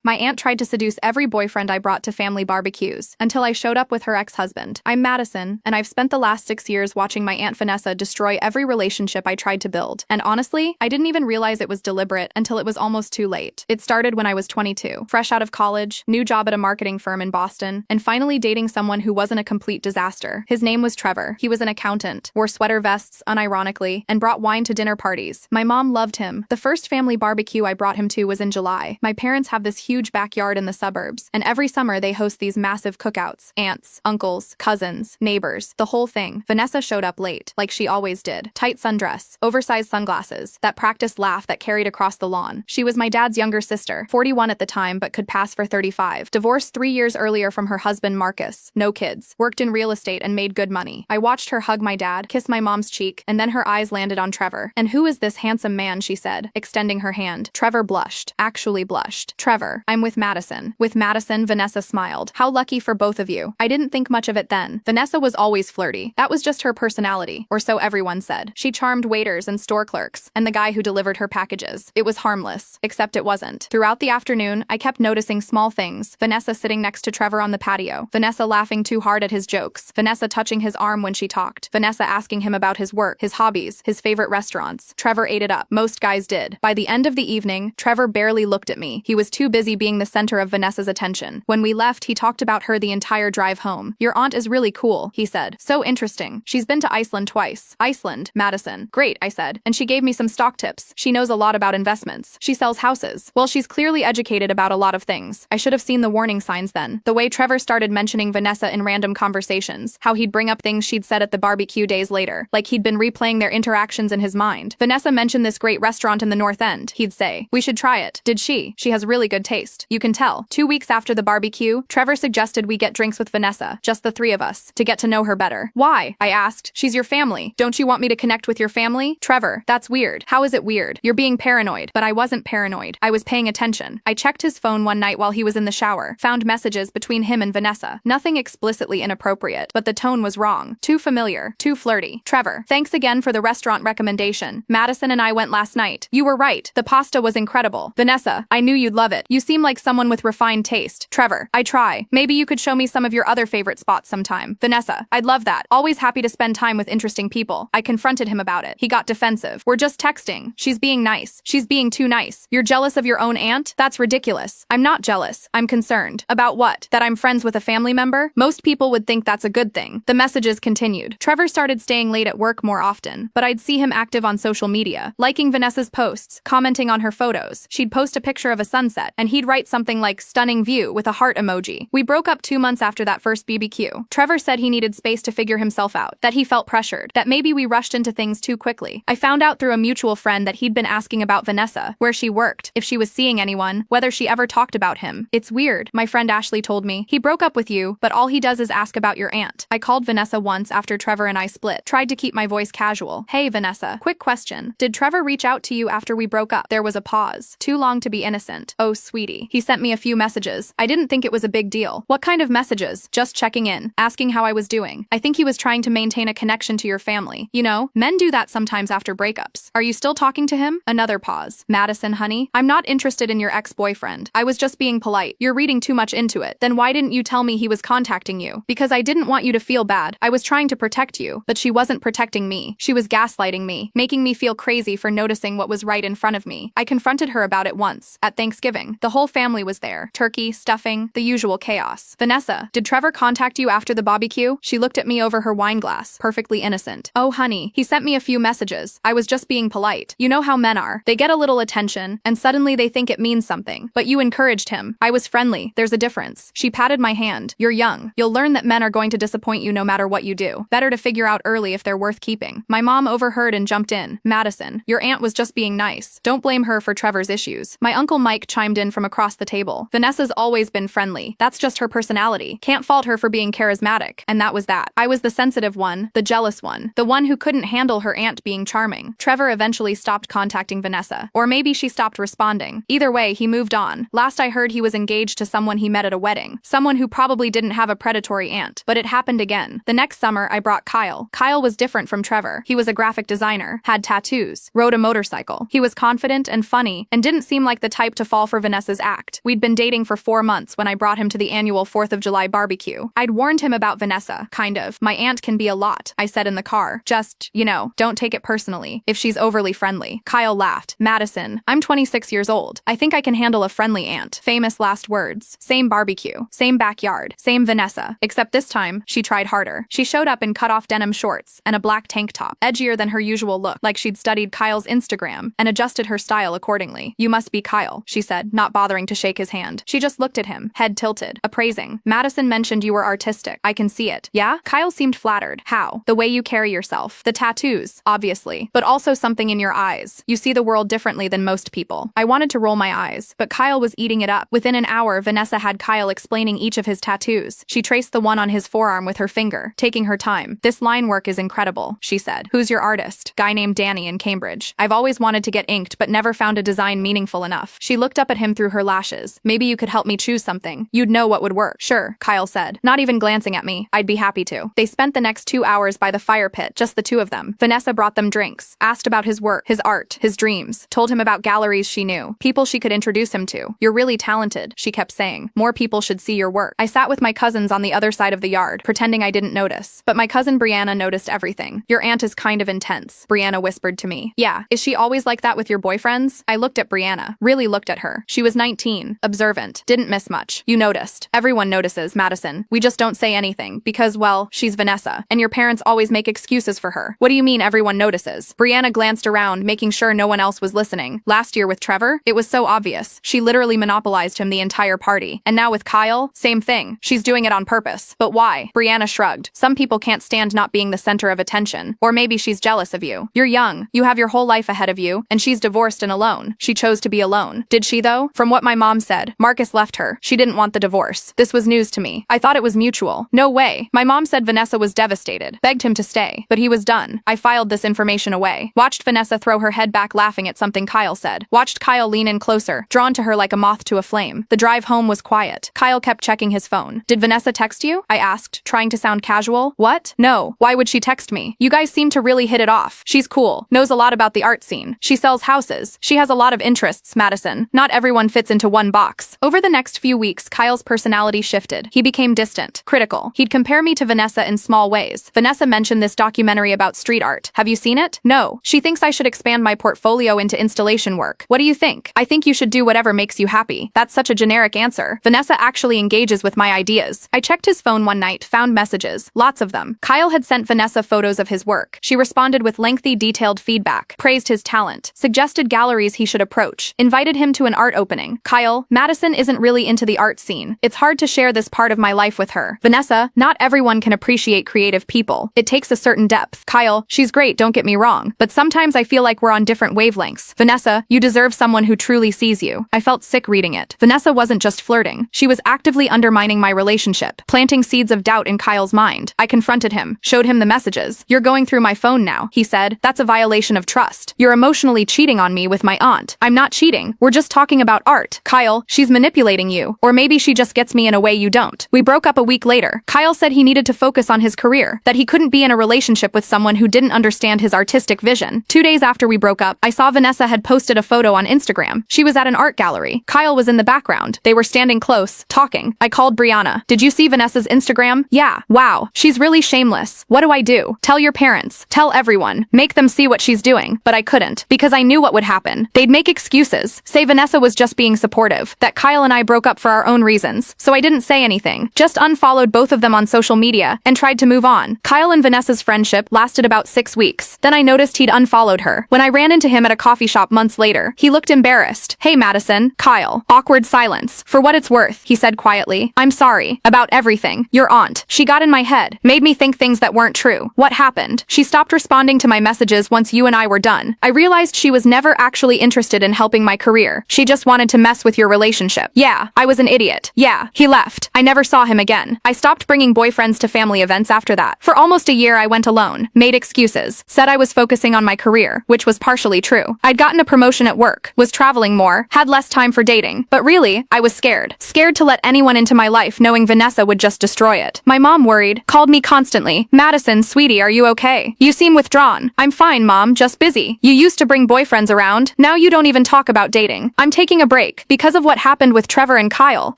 My aunt tried to seduce every boyfriend I brought to family barbecues, until I showed up with her ex-husband. I'm Madison, and I've spent the last 6 years watching my Aunt Vanessa destroy every relationship I tried to build. And honestly, I didn't even realize it was deliberate until it was almost too late. It started when I was 22, fresh out of college, new job at a marketing firm in Boston, and finally dating someone who wasn't a complete disaster. His name was Trevor. He was an accountant, wore sweater vests unironically, and brought wine to dinner parties. My mom loved him. The first family barbecue I brought him to was in July. My parents have this huge backyard in the suburbs, and every summer they host these massive cookouts. Aunts, uncles, cousins, neighbors, the whole thing. Vanessa showed up late, like she always did. Tight sundress, oversized sunglasses, that practiced laugh that carried across the lawn. She was my dad's younger sister, 41 at the time but could pass for 35. Divorced 3 years earlier from her husband Marcus. No kids. Worked in real estate and made good money. I watched her hug my dad, kiss my mom's cheek, and then her eyes landed on Trevor. "And who is this handsome man?" she said, extending her hand. Trevor blushed. Actually blushed. "Trevor, I'm with Madison." With Madison, Vanessa smiled. "How lucky for both of you." I didn't think much of it then. Vanessa was always flirty. That was just her personality, or so everyone said. She charmed waiters and store clerks, and the guy who delivered her packages. It was harmless, except it wasn't. Throughout the afternoon, I kept noticing small things. Vanessa sitting next to Trevor on the patio. Vanessa laughing too hard at his jokes. Vanessa touching his arm when she talked. Vanessa asking him about his work, his hobbies, his favorite restaurants. Trevor ate it up. Most guys did. By the end of the evening, Trevor barely looked at me. He was too busy being the center of Vanessa's attention. When we left, he talked about her the entire drive home. "Your aunt is really cool," he said. "So interesting. She's been to Iceland twice." "Iceland, Madison." "Great," I said. "And she gave me some stock tips. She knows a lot about investments. She sells houses." "Well, she's clearly educated about a lot of things." I should have seen the warning signs then. The way Trevor started mentioning Vanessa in random conversations, how he'd bring up things she'd said at the barbecue days later, like he'd been replaying their interactions in his mind. "Vanessa mentioned this great restaurant in the North End," he'd say. "We should try it." "Did she? She has really good taste. You can tell." 2 weeks after the barbecue, Trevor suggested we get drinks with Vanessa, just the three of us, to get to know her better. "Why?" I asked. "She's your family. Don't you want me to connect with your family?" "Trevor, that's weird." "How is it weird?" "You're being paranoid." But I wasn't paranoid. I was paying attention. I checked his phone one night while he was in the shower, found messages between him and Vanessa. Nothing explicitly inappropriate, but the tone was wrong. Too familiar. Too flirty. "Trevor, thanks again for the restaurant recommendation. Madison and I went last night. You were right. The pasta was incredible." "Vanessa, I knew you'd love it. You seem like someone with refined taste." "Trevor, I try. Maybe you could show me some of your other favorite spots sometime." "Vanessa, I'd love that. Always happy to spend time with interesting people." I confronted him about it. He got defensive. "We're just texting. She's being nice." "She's being too nice. You're jealous of your own aunt? That's ridiculous." "I'm not jealous. I'm concerned." "About what? That I'm friends with a family member? Most people would think that's a good thing." The messages continued. Trevor started staying late at work more often, but I'd see him active on social media, liking Vanessa's posts, commenting on her photos. She'd post a picture of a sunset, and he'd write something like "stunning view" with a heart emoji. We broke up 2 months after that first BBQ. Trevor said he needed space to figure himself out, that he felt pressured, that maybe we rushed into things too quickly. I found out through a mutual friend that he'd been asking about Vanessa, where she worked, if she was seeing anyone, whether she ever talked about him. "It's weird," my friend Ashley told me. "He broke up with you, but all he does is ask about your aunt." I called Vanessa once after Trevor and I split, tried to keep my voice casual. "Hey, Vanessa, quick question. Did Trevor reach out to you after we broke up?" There was a pause. Too long to be innocent. "Oh, sweetie. He sent me a few messages. I didn't think it was a big deal." "What kind of messages?" "Just checking in, asking how I was doing. I think he was trying to maintain a connection to your family. You know, men do that sometimes after breakups. Are you still talking to him?" Another pause. "Madison, honey, I'm not interested in your ex-boyfriend. I was just being polite. You're reading too much into it." "Then why didn't you tell me he was contacting you?" "Because I didn't want you to feel bad. I was trying to protect you." But she wasn't protecting me. She was gaslighting me, making me feel crazy for noticing what was right in front of me. I confronted her about it once, at Thanksgiving. The whole family was there. Turkey, stuffing, the usual chaos. "Vanessa, did Trevor contact you after the barbecue?" She looked at me over her wine glass, perfectly innocent. "Oh, honey, he sent me a few messages. I was just being polite. You know how men are. They get a little attention, and suddenly they think it means something. But you encouraged him. I was friendly. There's a difference." She patted my hand. "You're young. You'll learn that men are going to disappoint you no matter what you do. Better to figure out early if they're worth keeping." My mom overheard and jumped in. "Madison, your aunt was just being nice. Don't blame her for Trevor's issues." My uncle Mike chimed in from across the table. "Vanessa's always been friendly. That's just her personality. Can't fault her for being charismatic." And that was that. I was the sensitive one, the jealous one, the one who couldn't handle her aunt being charming. Trevor eventually stopped contacting Vanessa. Or maybe she stopped responding. Either way, he moved on. Last I heard, he was engaged to someone he met at a wedding. Someone who probably didn't have a predatory aunt. But it happened again. The next summer, I brought Kyle. Kyle was different from Trevor. He was a graphic designer, had tattoos, rode a motorcycle. He was confident and funny, and didn't seem like the type to fall for Vanessa's Vanessa's act. We'd been dating for 4 months when I brought him to the annual 4th of July barbecue. I'd warned him about Vanessa, kind of. My aunt can be a lot, I said in the car. Just, don't take it personally if she's overly friendly. Kyle laughed. Madison, I'm 26 years old. I think I can handle a friendly aunt. Famous last words. Same barbecue, same backyard, same Vanessa. Except this time, she tried harder. She showed up in cut-off denim shorts and a black tank top, edgier than her usual look, like she'd studied Kyle's Instagram and adjusted her style accordingly. You must be Kyle, she said, not bothering to shake his hand. She just looked at him, head tilted, appraising. Madison mentioned you were artistic. I can see it. Yeah? Kyle seemed flattered. How? The way you carry yourself. The tattoos, obviously, but also something in your eyes. You see the world differently than most people. I wanted to roll my eyes, but Kyle was eating it up. Within an hour, Vanessa had Kyle explaining each of his tattoos. She traced the one on his forearm with her finger, taking her time. This line work is incredible, she said. Who's your artist? Guy named Danny in Cambridge. I've always wanted to get inked, but never found a design meaningful enough. She looked up at him through her lashes. Maybe you could help me choose something. You'd know what would work. Sure, Kyle said, not even glancing at me. I'd be happy to. They spent the next 2 hours by the fire pit, just the two of them. Vanessa brought them drinks, asked about his work, his art, his dreams, told him about galleries she knew, people she could introduce him to. You're really talented, she kept saying. More people should see your work. I sat with my cousins on the other side of the yard, pretending I didn't notice. But my cousin Brianna noticed everything. Your aunt is kind of intense, Brianna whispered to me. Yeah, is she always like that with your boyfriends? I looked at Brianna, really looked at her. She was 19, observant, didn't miss much. You noticed. Everyone notices, Madison. We just don't say anything, because, well, she's Vanessa, and your parents always make excuses for her. What do you mean everyone notices? Brianna glanced around, making sure no one else was listening. Last year with Trevor, it was so obvious. She literally monopolized him the entire party. And now with Kyle, same thing. She's doing it on purpose. But why? Brianna shrugged. Some people can't stand not being the center of attention. Or maybe she's jealous of you. You're young. You have your whole life ahead of you, and she's divorced and alone. She chose to be alone. Did she though? From what my mom said, Marcus left her. She didn't want the divorce. This was news to me. I thought it was mutual. No way. My mom said Vanessa was devastated. Begged him to stay. But he was done. I filed this information away. Watched Vanessa throw her head back laughing at something Kyle said. Watched Kyle lean in closer, drawn to her like a moth to a flame. The drive home was quiet. Kyle kept checking his phone. Did Vanessa text you? I asked, trying to sound casual. What? No. Why would she text me? You guys seem to really hit it off. She's cool. Knows a lot about the art scene. She sells houses. She has a lot of interests, Madison. Not everyone fits into one box. Over the next few weeks, Kyle's personality shifted. He became distant, critical. He'd compare me to Vanessa in small ways. Vanessa mentioned this documentary about street art. Have you seen it? No. She thinks I should expand my portfolio into installation work. What do you think? I think you should do whatever makes you happy. That's such a generic answer. Vanessa actually engages with my ideas. I checked his phone one night, found messages. Lots of them. Kyle had sent Vanessa photos of his work. She responded with lengthy, detailed feedback, praised his talent, suggested galleries he should approach, invited him to an art opening. Kyle, Madison isn't really into the art scene. It's hard to share this part of my life with her. Vanessa, not everyone can appreciate creative people. It takes a certain depth. Kyle, she's great, don't get me wrong, but sometimes I feel like we're on different wavelengths. Vanessa, you deserve someone who truly sees you. I felt sick reading it. Vanessa wasn't just flirting. She was actively undermining my relationship, planting seeds of doubt in Kyle's mind. I confronted him, showed him the messages. You're going through my phone now, he said. That's a violation of trust. You're emotionally cheating on me with my aunt. I'm not cheating. We're just talking about art. Kyle, she's manipulating you. Or maybe she just gets me in a way you don't. We broke up a week later. Kyle said he needed to focus on his career, that he couldn't be in a relationship with someone who didn't understand his artistic vision. 2 days after we broke up, I saw Vanessa had posted a photo on Instagram. She was at an art gallery. Kyle was in the background. They were standing close, talking. I called Brianna. Did you see Vanessa's Instagram? Yeah. Wow. She's really shameless. What do I do? Tell your parents. Tell everyone. Make them see what she's doing. But I couldn't, because I knew what would happen. They'd make excuses. Say Vanessa was just being supportive. That Kyle and I broke up for our own reasons. So I didn't say anything. Just unfollowed both of them on social media and tried to move on. Kyle and Vanessa's friendship lasted about 6 weeks. Then I noticed he'd unfollowed her. When I ran into him at a coffee shop months later, he looked embarrassed. Hey Madison. Kyle. Awkward silence. For what it's worth, he said quietly. I'm sorry. About everything. Your aunt. She got in my head. Made me think things that weren't true. What happened? She stopped responding to my messages once you and I were done. I realized she was never actually interested in helping my career. She just wanted to mess with your relationship. Yeah, I was an idiot. Yeah, he left. I never saw him again. I stopped bringing boyfriends to family events after that. For almost a year I went alone, made excuses, said I was focusing on my career, which was partially true. I'd gotten a promotion at work, was traveling more, had less time for dating, but really, I was scared. Scared to let anyone into my life knowing Vanessa would just destroy it. My mom worried, called me constantly. Madison, sweetie, are you okay? You seem withdrawn. I'm fine, mom, just busy. You used to bring boyfriends around. Now you don't even talk about dating. I'm taking a break break because of what happened with Trevor and Kyle.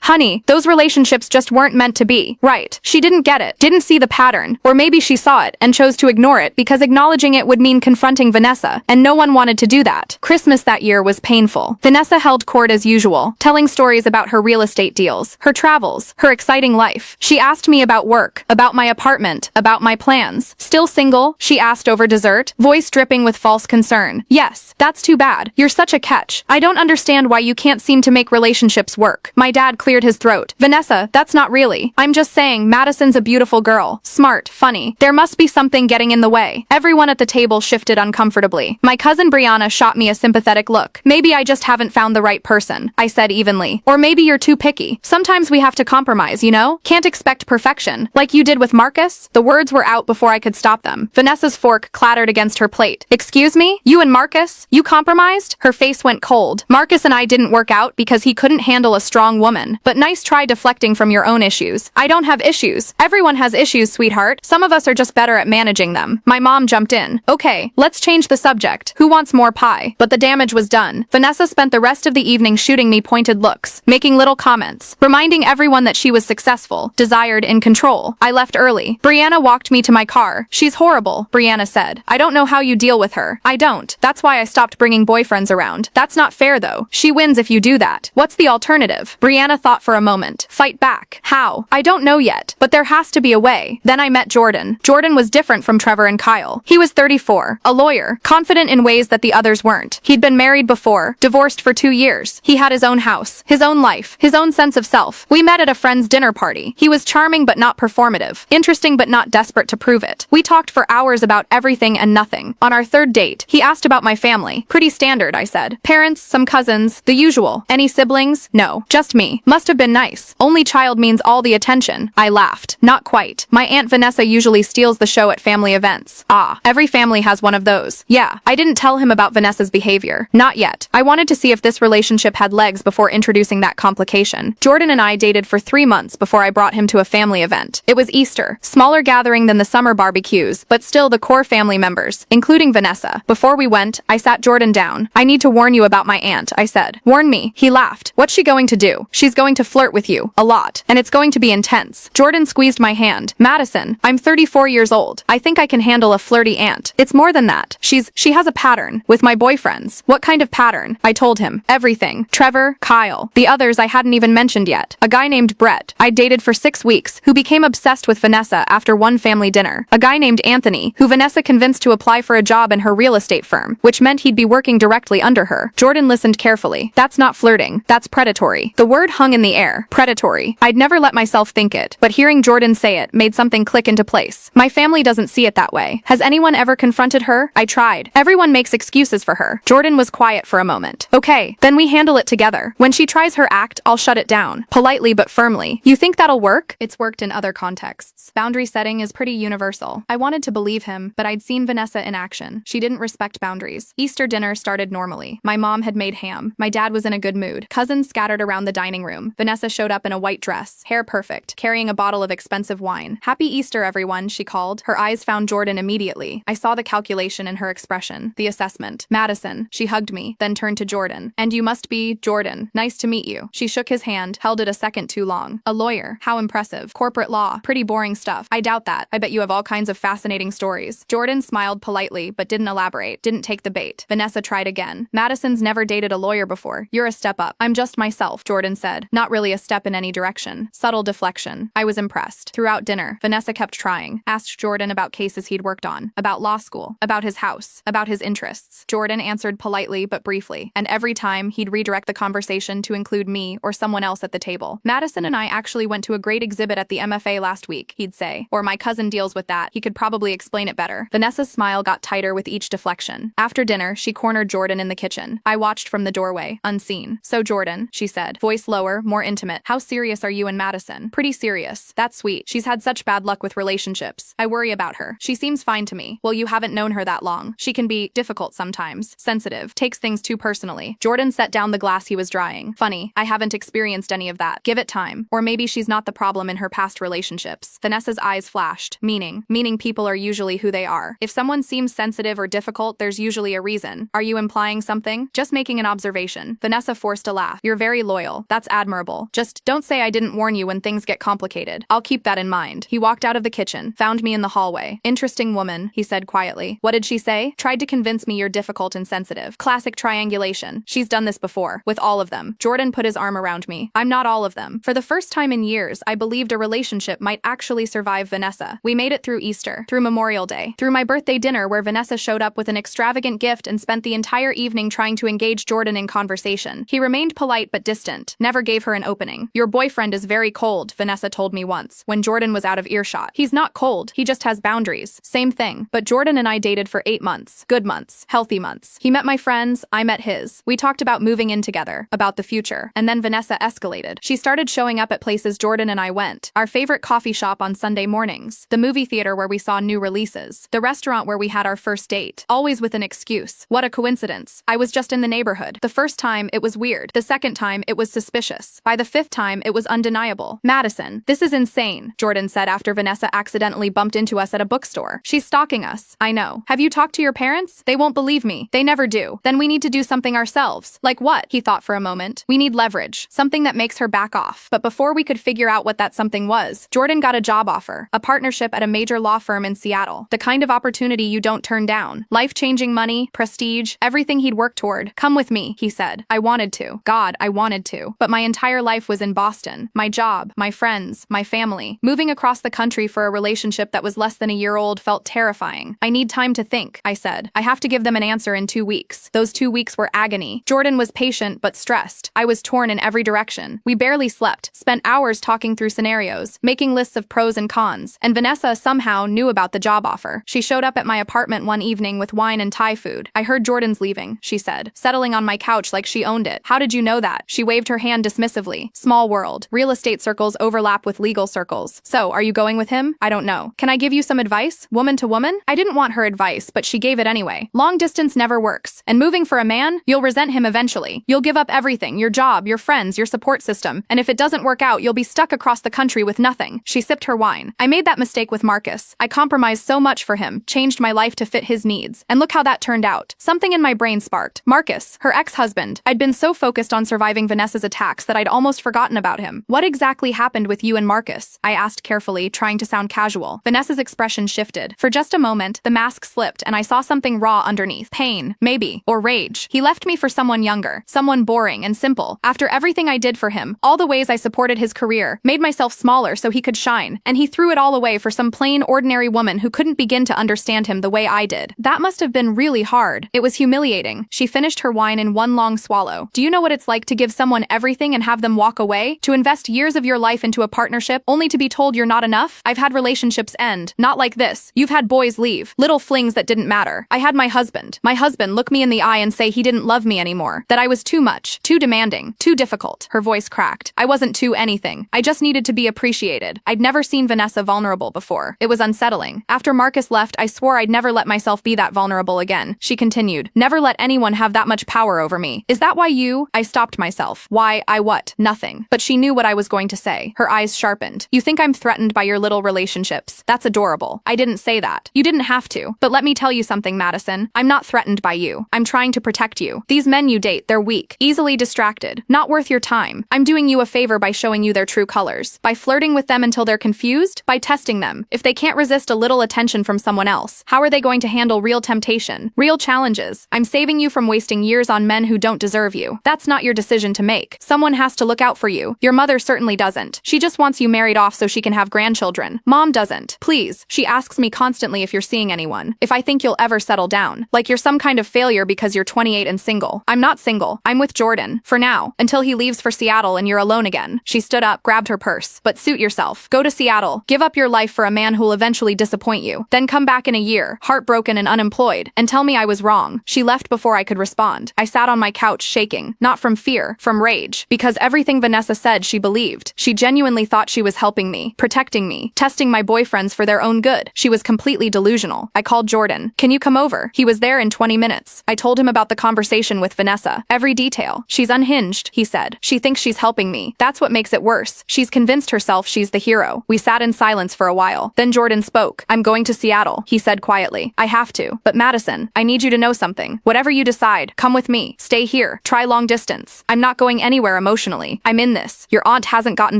Honey, those relationships just weren't meant to be. Right. She didn't get it, didn't see the pattern, or maybe she saw it and chose to ignore it because acknowledging it would mean confronting Vanessa, and no one wanted to do that. Christmas that year was painful. Vanessa held court as usual, telling stories about her real estate deals, her travels, her exciting life. She asked me about work, about my apartment, about my plans. Still single? She asked over dessert, voice dripping with false concern. Yes, that's too bad. You're such a catch. I don't understand why you can't seem to make relationships work. My dad cleared his throat. Vanessa, that's not really. I'm just saying Madison's a beautiful girl. Smart, funny. There must be something getting in the way. Everyone at the table shifted uncomfortably. My cousin Brianna shot me a sympathetic look. Maybe I just haven't found the right person, I said evenly. Or maybe you're too picky. Sometimes we have to compromise, you know? Can't expect perfection. Like you did with Marcus? The words were out before I could stop them. Vanessa's fork clattered against her plate. Excuse me? You and Marcus? You compromised? Her face went cold. Marcus and I didn't work out because he couldn't handle a strong woman. But nice try deflecting from your own issues. I don't have issues. Everyone has issues, sweetheart. Some of us are just better at managing them. My mom jumped in. Okay, let's change the subject. Who wants more pie? But the damage was done. Vanessa spent the rest of the evening shooting me pointed looks, making little comments, reminding everyone that she was successful, desired, in control. I left early. Brianna walked me to my car. She's horrible, Brianna said. I don't know how you deal with her. I don't. That's why I stopped bringing boyfriends around. That's not fair though. She wins if you do that. What's the alternative? Brianna thought for a moment. Fight back. How? I don't know yet, but there has to be a way. Then I met Jordan. Jordan was different from Trevor and Kyle. He was 34, a lawyer, confident in ways that the others weren't. He'd been married before, divorced for 2 years. He had his own house, his own life, his own sense of self. We met at a friend's dinner party. He was charming but not performative, interesting but not desperate to prove it. We talked for hours about everything and nothing. On our third date, he asked about my family. Pretty standard, I said. Parents, some cousins, the usual. Any siblings? No, just me. Must have been nice. Only child means all the attention. I laughed. Not quite. My Aunt Vanessa usually steals the show at family events. Ah, every family has one of those. Yeah, I didn't tell him about Vanessa's behavior. Not yet. I wanted to see if this relationship had legs before introducing that complication. Jordan and I dated for 3 months before I brought him to a family event. It was Easter. Smaller gathering than the summer barbecues, but still the core family members, including Vanessa. Before we went, I sat Jordan down. I need to warn you about my aunt, I said. Warn me. He laughed. What's she going to do? She's going to flirt with you. A lot. And it's going to be intense. Jordan squeezed my hand. Madison, I'm 34 years old. I think I can handle a flirty aunt. It's more than that. She has a pattern. With my boyfriends. What kind of pattern? I told him. Everything. Trevor, Kyle. The others I hadn't even mentioned yet. A guy named Brett. I dated for 6 weeks, who became obsessed with Vanessa after one family dinner. A guy named Anthony, who Vanessa convinced to apply for a job in her real estate firm, which meant he'd be working directly under her. Jordan listened carefully. That's not flirting. That's predatory. The word hung in the air. Predatory. I'd never let myself think it, but hearing Jordan say it made something click into place. My family doesn't see it that way. Has anyone ever confronted her? I tried. Everyone makes excuses for her. Jordan was quiet for a moment. Okay, then we handle it together. When she tries her act, I'll shut it down. Politely but firmly. You think that'll work? It's worked in other contexts. Boundary setting is pretty universal. I wanted to believe him, but I'd seen Vanessa in action. She didn't respect boundaries. Easter dinner started normally. My mom had made ham. My dad was in a good mood. Cousins scattered around the dining room. Vanessa showed up in a white dress, hair perfect, carrying a bottle of expensive wine. Happy Easter, everyone, she called. Her eyes found Jordan immediately. I saw the calculation in her expression, the assessment. Madison, she hugged me, then turned to Jordan. And you must be Jordan. Nice to meet you. She shook his hand, held it a second too long. A lawyer. How impressive. Corporate law. Pretty boring stuff. I doubt that. I bet you have all kinds of fascinating stories. Jordan smiled politely, but didn't elaborate, didn't take the bait. Vanessa tried again. Madison's never dated a lawyer before. You're a step up. I'm just myself, Jordan said. Not really a step in any direction. Subtle deflection. I was impressed. Throughout dinner, Vanessa kept trying. Asked Jordan about cases he'd worked on, about law school, about his house, about his interests. Jordan answered politely but briefly, and every time he'd redirect the conversation to include me or someone else at the table. Madison and I actually went to a great exhibit at the MFA last week, he'd say. Or my cousin deals with that. He could probably explain it better. Vanessa's smile got tighter with each deflection. After dinner, she cornered Jordan in the kitchen. I watched from the doorway, unseen. So Jordan, she said, voice lower, more intimate. How serious are you and Madison? Pretty serious. That's sweet. She's had such bad luck with relationships. I worry about her. She seems fine to me. Well, you haven't known her that long. She can be difficult sometimes. Sensitive. Takes things too personally. Jordan set down the glass he was drying. Funny. I haven't experienced any of that. Give it time. Or maybe she's not the problem in her past relationships. Vanessa's eyes flashed. Meaning people are usually who they are. If someone seems sensitive or difficult, there's usually a reason. Are you implying something? Just making an observation. Vanessa forced a laugh. You're very loyal. That's admirable. Just don't say I didn't warn you when things get complicated. I'll keep that in mind. He walked out of the kitchen, found me in the hallway. Interesting woman, he said quietly. What did she say? Tried to convince me you're difficult and sensitive. Classic triangulation. She's done this before. With all of them. Jordan put his arm around me. I'm not all of them. For the first time in years, I believed a relationship might actually survive Vanessa. We made it through Easter, through Memorial Day, through my birthday dinner where Vanessa showed up with an extravagant gift and spent the entire evening trying to engage Jordan in conversation. He remained polite but distant, never gave her an opening. Your boyfriend is very cold, Vanessa told me once, when Jordan was out of earshot. He's not cold, he just has boundaries. Same thing. But Jordan and I dated for 8 months. Good months. Healthy months. He met my friends, I met his. We talked about moving in together, about the future. And then Vanessa escalated. She started showing up at places Jordan and I went. Our favorite coffee shop on Sunday mornings. The movie theater where we saw new releases. The restaurant where we had our first date. Always with an excuse. What a coincidence. I was just in the neighborhood. The first time, it was weird. The second time, it was suspicious. By the fifth time, it was undeniable. Madison, this is insane, Jordan said after Vanessa accidentally bumped into us at a bookstore. She's stalking us. I know. Have you talked to your parents? They won't believe me. They never do. Then we need to do something ourselves. Like what? He thought for a moment. We need leverage. Something that makes her back off. But before we could figure out what that something was, Jordan got a job offer. A partnership at a major law firm in Seattle. The kind of opportunity you don't turn down. Life-changing money, prestige, everything he'd worked toward. Come with me, he said. I wanted to. God, I wanted to. But my entire life was in Boston. My job, my friends, my family. Moving across the country for a relationship that was less than a year old felt terrifying. I need time to think, I said. I have to give them an answer in 2 weeks. Those 2 weeks were agony. Jordan was patient but stressed. I was torn in every direction. We barely slept, spent hours talking through scenarios, making lists of pros and cons, and Vanessa somehow knew about the job offer. She showed up at my apartment one evening with wine and Thai food. I heard Jordan's leaving, she said, settling on my couch like she owned it. How did you know that? She waved her hand dismissively. Small world. Real estate circles overlap with legal circles. So, are you going with him? I don't know. Can I give you some advice? Woman to woman? I didn't want her advice, but she gave it anyway. Long distance never works. And moving for a man? You'll resent him eventually. You'll give up everything, your job, your friends, your support system. And if it doesn't work out, you'll be stuck across the country with nothing. She sipped her wine. I made that mistake with Marcus. I compromised so much for him, changed my life to fit his needs. And look how that turned out. Something in my brain sparked. Marcus, her ex-husband. I'd been so focused on surviving Vanessa's attacks that I'd almost forgotten about him. What exactly happened with you and Marcus? I asked carefully, trying to sound casual. Vanessa's expression shifted. For just a moment, the mask slipped and I saw something raw underneath. Pain, maybe, or rage. He left me for someone younger, someone boring and simple. After everything I did for him, all the ways I supported his career, made myself smaller so he could shine, and he threw it all away for some plain, ordinary woman who couldn't begin to understand him the way I did. That must have been really hard. It was humiliating. She finished her wine in one long swallow. Do you know what it's like to give someone everything and have them walk away? To invest years of your life into a partnership only to be told you're not enough? I've had relationships end. Not like this. You've had boys leave. Little flings that didn't matter. I had my husband. My husband look me in the eye and say he didn't love me anymore. That I was too much. Too demanding. Too difficult. Her voice cracked. I wasn't too anything. I just needed to be appreciated. I'd never seen Vanessa vulnerable before. It was unsettling. After Marcus left, I swore I'd never let myself be that vulnerable again. She continued. Never let anyone have that much power over me. Is that why you? I stopped myself. Why, I what? Nothing. But she knew what I was going to say. Her eyes sharpened. You think I'm threatened by your little relationships. That's adorable. I didn't say that. You didn't have to. But let me tell you something, Madison. I'm not threatened by you. I'm trying to protect you. These men you date, they're weak, easily distracted, not worth your time. I'm doing you a favor by showing you their true colors. By flirting with them until they're confused. By testing them. If they can't resist a little attention from someone else, how are they going to handle real temptation? Real challenges? I'm saving you from wasting years on men who don't deserve you. That's not your decision to make. Someone has to look out for you. Your mother certainly doesn't. She just wants you married off so she can have grandchildren. Mom doesn't. Please. She asks me constantly if you're seeing anyone. If I think you'll ever settle down. Like you're some kind of failure because you're 28 and single. I'm not single. I'm with Jordan. For now. Until he leaves for Seattle and you're alone again. She stood up, grabbed her purse. But suit yourself. Go to Seattle. Give up your life for a man who'll eventually disappoint you. Then come back in a year, heartbroken and unemployed, and tell me I was wrong. She left before I could respond. I sat on my couch shaking. Not from fear. From rage. Because everything Vanessa said she believed. She genuinely thought she was helping me. Protecting me. Testing my boyfriends for their own good. She was completely delusional. I called Jordan. Can you come over? He was there in 20 minutes. I told him about the conversation with Vanessa. Every detail. She's unhinged, he said. She thinks she's helping me. That's what makes it worse. She's convinced herself she's the hero. We sat in silence for a while. Then Jordan spoke. I'm going to Seattle, he said quietly. I have to. But Madison, I need you to know something. Whatever you decide, come with me. Stay here. anymore. Try long distance. I'm not going anywhere emotionally. I'm in this. Your aunt hasn't gotten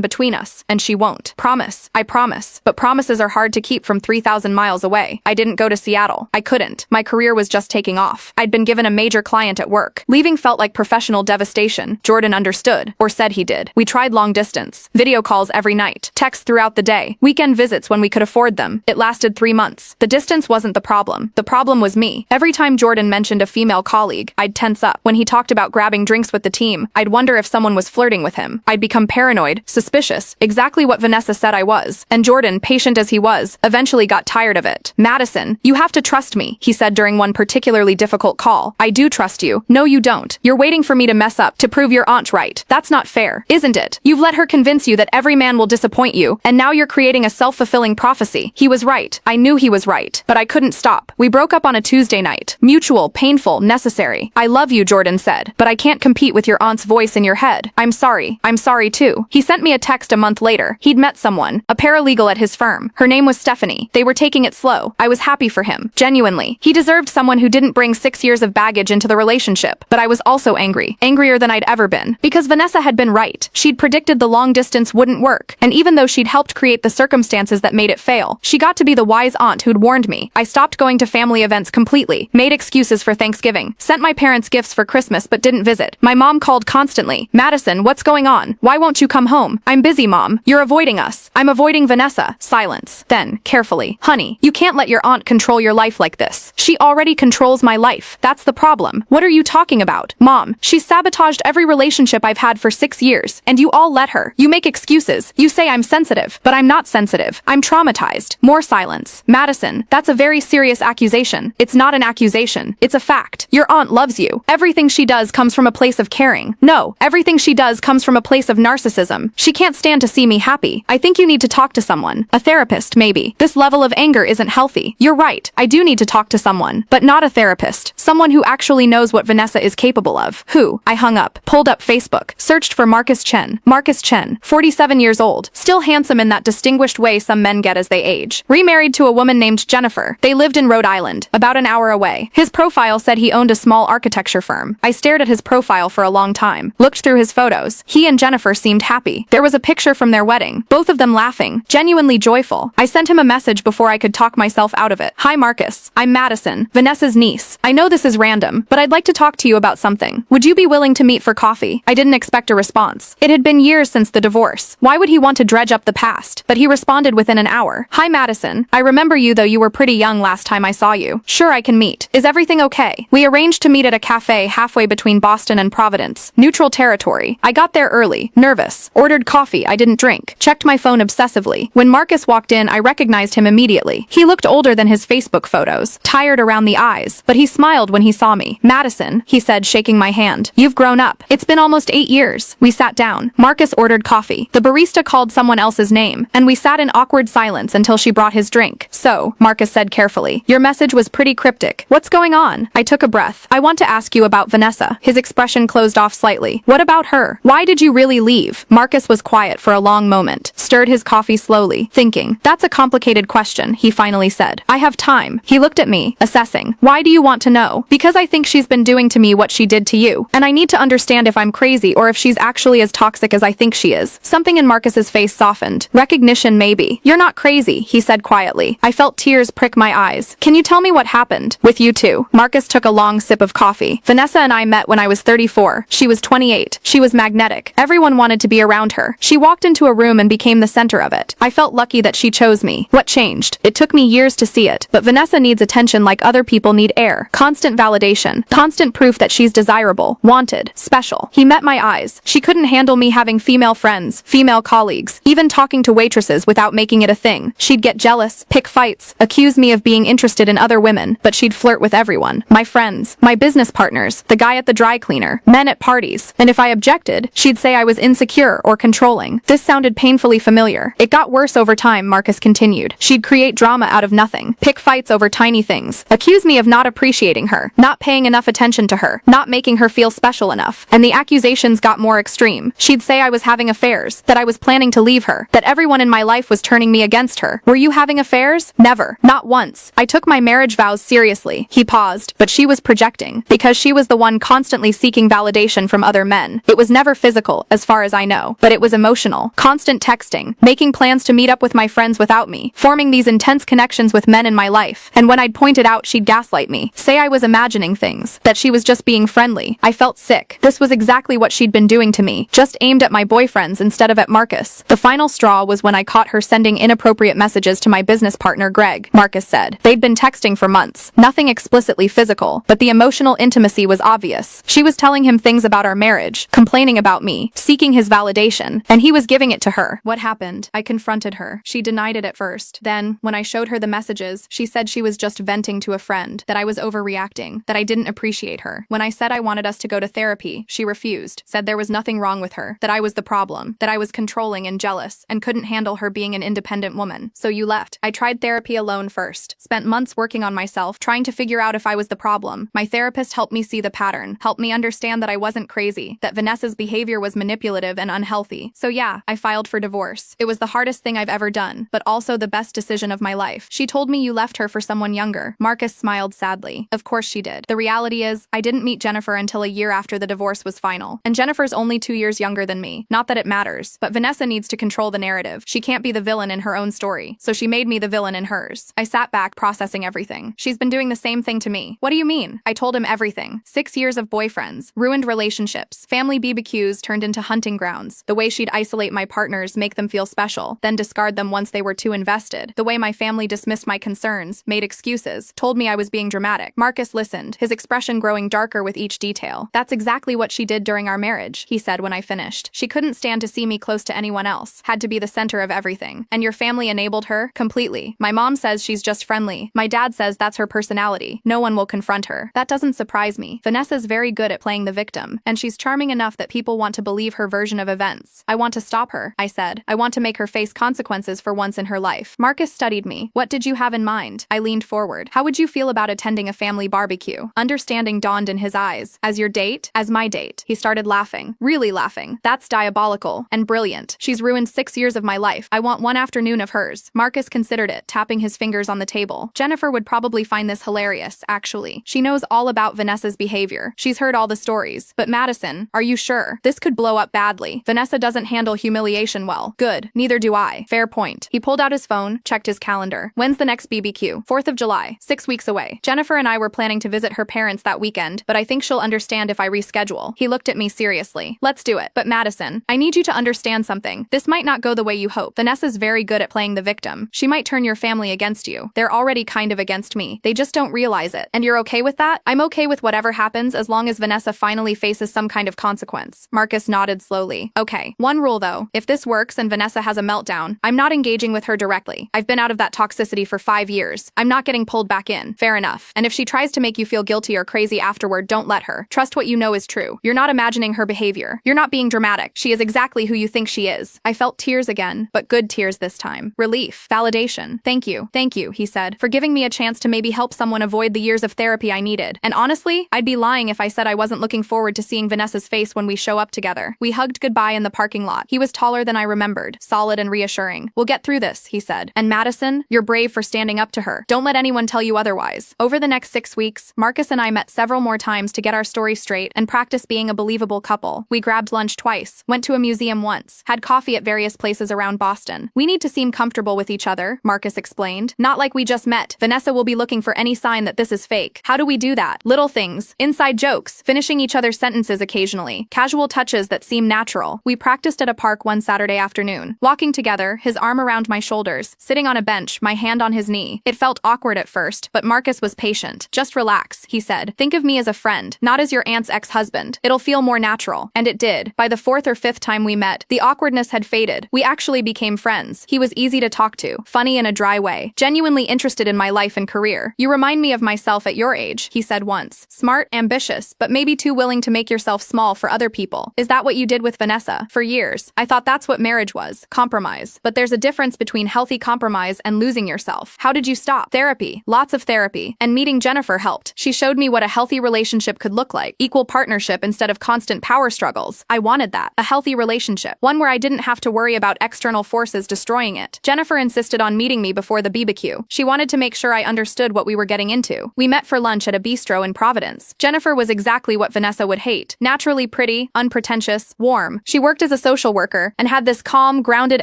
between us, and she won't. Promise. I promise. But promises are hard to keep from 3,000 miles away. I didn't go to Seattle. I couldn't. My career was just taking off. I'd been given a major client at work. Leaving felt like professional devastation. Jordan understood, or said he did. We tried long distance. Video calls every night. Texts throughout the day. Weekend visits when we could afford them. It lasted 3 months. The distance wasn't the problem. The problem was me. Every time Jordan mentioned a female colleague, I'd tense up. When he talked about grabbing drinks with the team, I'd wonder if someone was flirting with him. I'd become paranoid, suspicious, exactly what Vanessa said I was. And Jordan, patient as he was, eventually got tired of it. Madison, you have to trust me, he said during one particularly difficult call. I do trust you. No, you don't. You're waiting for me to mess up to prove your aunt right. That's not fair, isn't it? You've let her convince you that every man will disappoint you, and now you're creating a self-fulfilling prophecy. He was right. I knew he was right, but I couldn't stop. We broke up on a Tuesday night. Mutual, painful, necessary. I love you, Jordan said, but I can't compete with your aunt's voice in your head. I'm sorry. I'm sorry too. He sent me a text a month later. He'd met someone, a paralegal at his firm. Her name was Stephanie. They were taking it slow. I was happy for him. Genuinely. He deserved someone who didn't bring 6 years of baggage into the relationship. But I was also angry. Angrier than I'd ever been. Because Vanessa had been right. She'd predicted the long distance wouldn't work. And even though she'd helped create the circumstances that made it fail, she got to be the wise aunt who'd warned me. I stopped going to family events completely. Made excuses for Thanksgiving. Sent my parents gifts for Christmas but didn't visit. My mom called constantly. Madison, what's going on? Why won't you come home? I'm busy, Mom. You're avoiding us. I'm avoiding Vanessa. Silence. Then, carefully. Honey, you can't let your aunt control your life like this. She already controls my life. That's the problem. What are you talking about? Mom, she's sabotaged every relationship I've had for 6 years, and you all let her. You make excuses. You say I'm sensitive, but I'm not sensitive. I'm traumatized. More silence. Madison, that's a very serious accusation. It's not an accusation. It's a fact. Your aunt loves you. Everything she does comes from a place of caring. No, everything she does comes from a place of narcissism. She can't stand to see me happy. I think you need to talk to someone. A therapist, maybe. This level of anger isn't healthy. You're right. I do need to talk to someone, but not a therapist. Someone who actually knows what Vanessa is capable of. Who? I hung up, pulled up Facebook, searched for Marcus Chen. Marcus Chen, 47 years old, still handsome in that distinguished way some men get as they age. Remarried to a woman named Jennifer. They lived in Rhode Island, about an hour away. His profile said he owned a small architecture firm. I stared at his profile for a long time, looked through his photos. He and Jennifer seemed happy. There was a picture from their wedding, both of them laughing, genuinely joyful. I sent him a message before I could talk myself out of it. Hi Marcus, I'm Madison, Vanessa's niece. I know this is random, but I'd like to talk to you about something. Would you be willing to meet for coffee? I didn't expect a response. It had been years since the divorce. Why would he want to dredge up the past? But he responded within an hour. Hi Madison, I remember you though you were pretty young last time I saw you. Sure I can meet. Is everything okay? We arranged to meet at a cafe halfway between Boston and Providence. Neutral territory. I got there early, nervous. Ordered coffee I didn't drink. Checked my phone obsessively. When Marcus walked in I recognized him immediately. He looked older than his Facebook photos, tired around the eyes, but he smiled when he saw me. Madison, he said, shaking my hand. You've grown up. It's been almost 8 years. We sat down. Marcus ordered coffee. The barista called someone else's name, and we sat in awkward silence until she brought his drink. So, Marcus said carefully, your message was pretty cryptic. What's going on? I took a breath. I want to ask you about Vanessa. His expression closed off slightly. What about her? Why did you really leave? Marcus was quiet for a long moment, stirred his coffee slowly, thinking. That's a complicated question, he finally said. I have time. He looked at me, assessing. Why do you want to know? Because I think she's been doing to me what she did to you, and I need to understand if I'm crazy or if she's actually as toxic as I think she is. Something in Marcus's face softened. Recognition maybe. You're not crazy, he said quietly. I felt tears prick my eyes. Can you tell me what happened? With you two. Marcus took a long sip of coffee. Vanessa and I met when I was 34. She was 28. She was magnetic. Everyone wanted to be around her. She walked into a room and became the center of it. I felt lucky that she chose me. What changed? It took me years to see it, but Vanessa needs attention like other people need air. Constant validation. Constant proof that she's desirable, wanted, special. He met my eyes. She couldn't handle me having female friends, female colleagues, even talking to waitresses without making it a thing. She'd get jealous, pick fights, accuse me of being interested in other women, but she'd flirt with everyone. My friends, my business partners, the guy at the dry cleaner, men at parties. And if I objected, she'd say I was insecure or controlling. This sounded painfully familiar. It got worse over time, Marcus continued. She'd create drama out of nothing, pick fights over tiny things, accuse me of not appreciating her, not paying enough attention to her, not making her feel special enough. And the accusations got more extreme. She'd say I was having affairs, that I was planning to leave her, that everyone in my life was turning me against her. Were you having affairs? Never. Not once. I took my marriage vows seriously. He paused, but she was projecting, because she was the one constantly constantly seeking validation from other men. It was never physical, as far as I know, but it was emotional. Constant texting, making plans to meet up with my friends without me, forming these intense connections with men in my life. And when I'd point it out, she'd gaslight me, say I was imagining things, that she was just being friendly. I felt sick. This was exactly what she'd been doing to me, just aimed at my boyfriends instead of at Marcus. The final straw was when I caught her sending inappropriate messages to my business partner Greg, Marcus said. They'd been texting for months, nothing explicitly physical, but the emotional intimacy was obvious. She was telling him things about our marriage, complaining about me, seeking his validation, and he was giving it to her. What happened? I confronted her. She denied it at first. Then, when I showed her the messages, she said she was just venting to a friend, that I was overreacting, that I didn't appreciate her. When I said I wanted us to go to therapy, she refused, said there was nothing wrong with her, that I was the problem, that I was controlling and jealous, and couldn't handle her being an independent woman. So you left. I tried therapy alone first, spent months working on myself, trying to figure out if I was the problem. My therapist helped me see the pattern, helped me understand that I wasn't crazy, that Vanessa's behavior was manipulative and unhealthy. So yeah, I filed for divorce. It was the hardest thing I've ever done, but also the best decision of my life. She told me you left her for someone younger. Marcus smiled sadly. Of course she did. The reality is, I didn't meet Jennifer until a year after the divorce was final. And Jennifer's only 2 years younger than me. Not that it matters, but Vanessa needs to control the narrative. She can't be the villain in her own story, so she made me the villain in hers. I sat back, processing everything. She's been doing the same thing to me. What do you mean? I told him everything. 6 years of boyfriends, ruined relationships, family BBQs turned into hunting grounds, the way she'd isolate my partners, make them feel special, then discard them once they were too invested, the way my family dismissed my concerns, made excuses, told me I was being dramatic. Marcus listened, his expression growing darker with each detail. That's exactly what she did during our marriage, he said when I finished. She couldn't stand to see me close to anyone else, had to be the center of everything. And your family enabled her? Completely. My mom says she's just friendly. My dad says that's her personality. No one will confront her. That doesn't surprise me. Vanessa's very good at playing the victim, and she's charming enough that people want to believe her version of events. I want to stop her, I said. I want to make her face consequences for once in her life. Marcus studied me. What did you have in mind? I leaned forward. How would you feel about attending a family barbecue? Understanding dawned in his eyes. As your date? As my date. He started laughing. Really laughing. That's diabolical. And brilliant. She's ruined 6 years of my life. I want one afternoon of hers. Marcus considered it, tapping his fingers on the table. Jennifer would probably find this hilarious, actually. She knows all about Vanessa's behavior. She's heard all the stories. But Madison, are you sure? This could blow up badly. Vanessa doesn't handle humiliation well. Good. Neither do I. Fair point. He pulled out his phone, checked his calendar. When's the next BBQ? 4th of July. 6 weeks away. Jennifer and I were planning to visit her parents that weekend, but I think she'll understand if I reschedule. He looked at me seriously. Let's do it. But Madison, I need you to understand something. This might not go the way you hope. Vanessa's very good at playing the victim. She might turn your family against you. They're already kind of against me. They just don't realize it. And you're okay with that? I'm okay with whatever happens as long as Vanessa finally faces some kind of consequence. Marcus nodded slowly. Okay. One rule though. If this works and Vanessa has a meltdown, I'm not engaging with her directly. I've been out of that toxicity for 5 years. I'm not getting pulled back in. Fair enough. And if she tries to make you feel guilty or crazy afterward, don't let her. Trust what you know is true. You're not imagining her behavior. You're not being dramatic. She is exactly who you think she is. I felt tears again, but good tears this time. Relief. Validation. Thank you, he said, for giving me a chance to maybe help someone avoid the years of therapy I needed. And honestly, I'd be lying if I said I wasn't looking forward to seeing Vanessa's face when we show up together. We hugged goodbye in the parking lot. He was taller than I remembered, solid and reassuring. We'll get through this, he said. And Madison, you're brave for standing up to her. Don't let anyone tell you otherwise. Over the next 6 weeks, Marcus and I met several more times to get our story straight and practice being a believable couple. We grabbed lunch twice, went to a museum once, had coffee at various places around Boston. We need to seem comfortable with each other, Marcus explained. Not like we just met. Vanessa will be looking for any sign that this is fake. How do we do that? Little things, inside jokes, finishing each other's sentences occasionally, casual touches that seem natural. We practiced at a park one Saturday afternoon, walking together, his arm around my shoulders, sitting on a bench, my hand on his knee. It felt awkward at first, but Marcus was patient. Just relax, he said. Think of me as a friend, not as your aunt's ex-husband. It'll feel more natural. And it did. By the 4th or 5th time we met, the awkwardness had faded. We actually became friends. He was easy to talk to, funny in a dry way, genuinely interested in my life and career. You remind me of myself at your age, he said once. Smart, ambitious, but maybe too willing to make yourself small for other people. Is that what you did with Vanessa? For years, I thought that's what marriage was. Compromise. But there's a difference between healthy compromise and losing yourself. How did you stop? Therapy. Lots of therapy. And meeting Jennifer helped. She showed me what a healthy relationship could look like. Equal partnership instead of constant power struggles. I wanted that. A healthy relationship. One where I didn't have to worry about external forces destroying it. Jennifer insisted on meeting me before the BBQ. She wanted to make sure I understood what we were getting into. We met for lunch at a bistro in Providence. Jennifer was exactly what Vanessa would hate. Naturally pretty, unpretentious, warm. She worked as a social worker and had this calm, grounded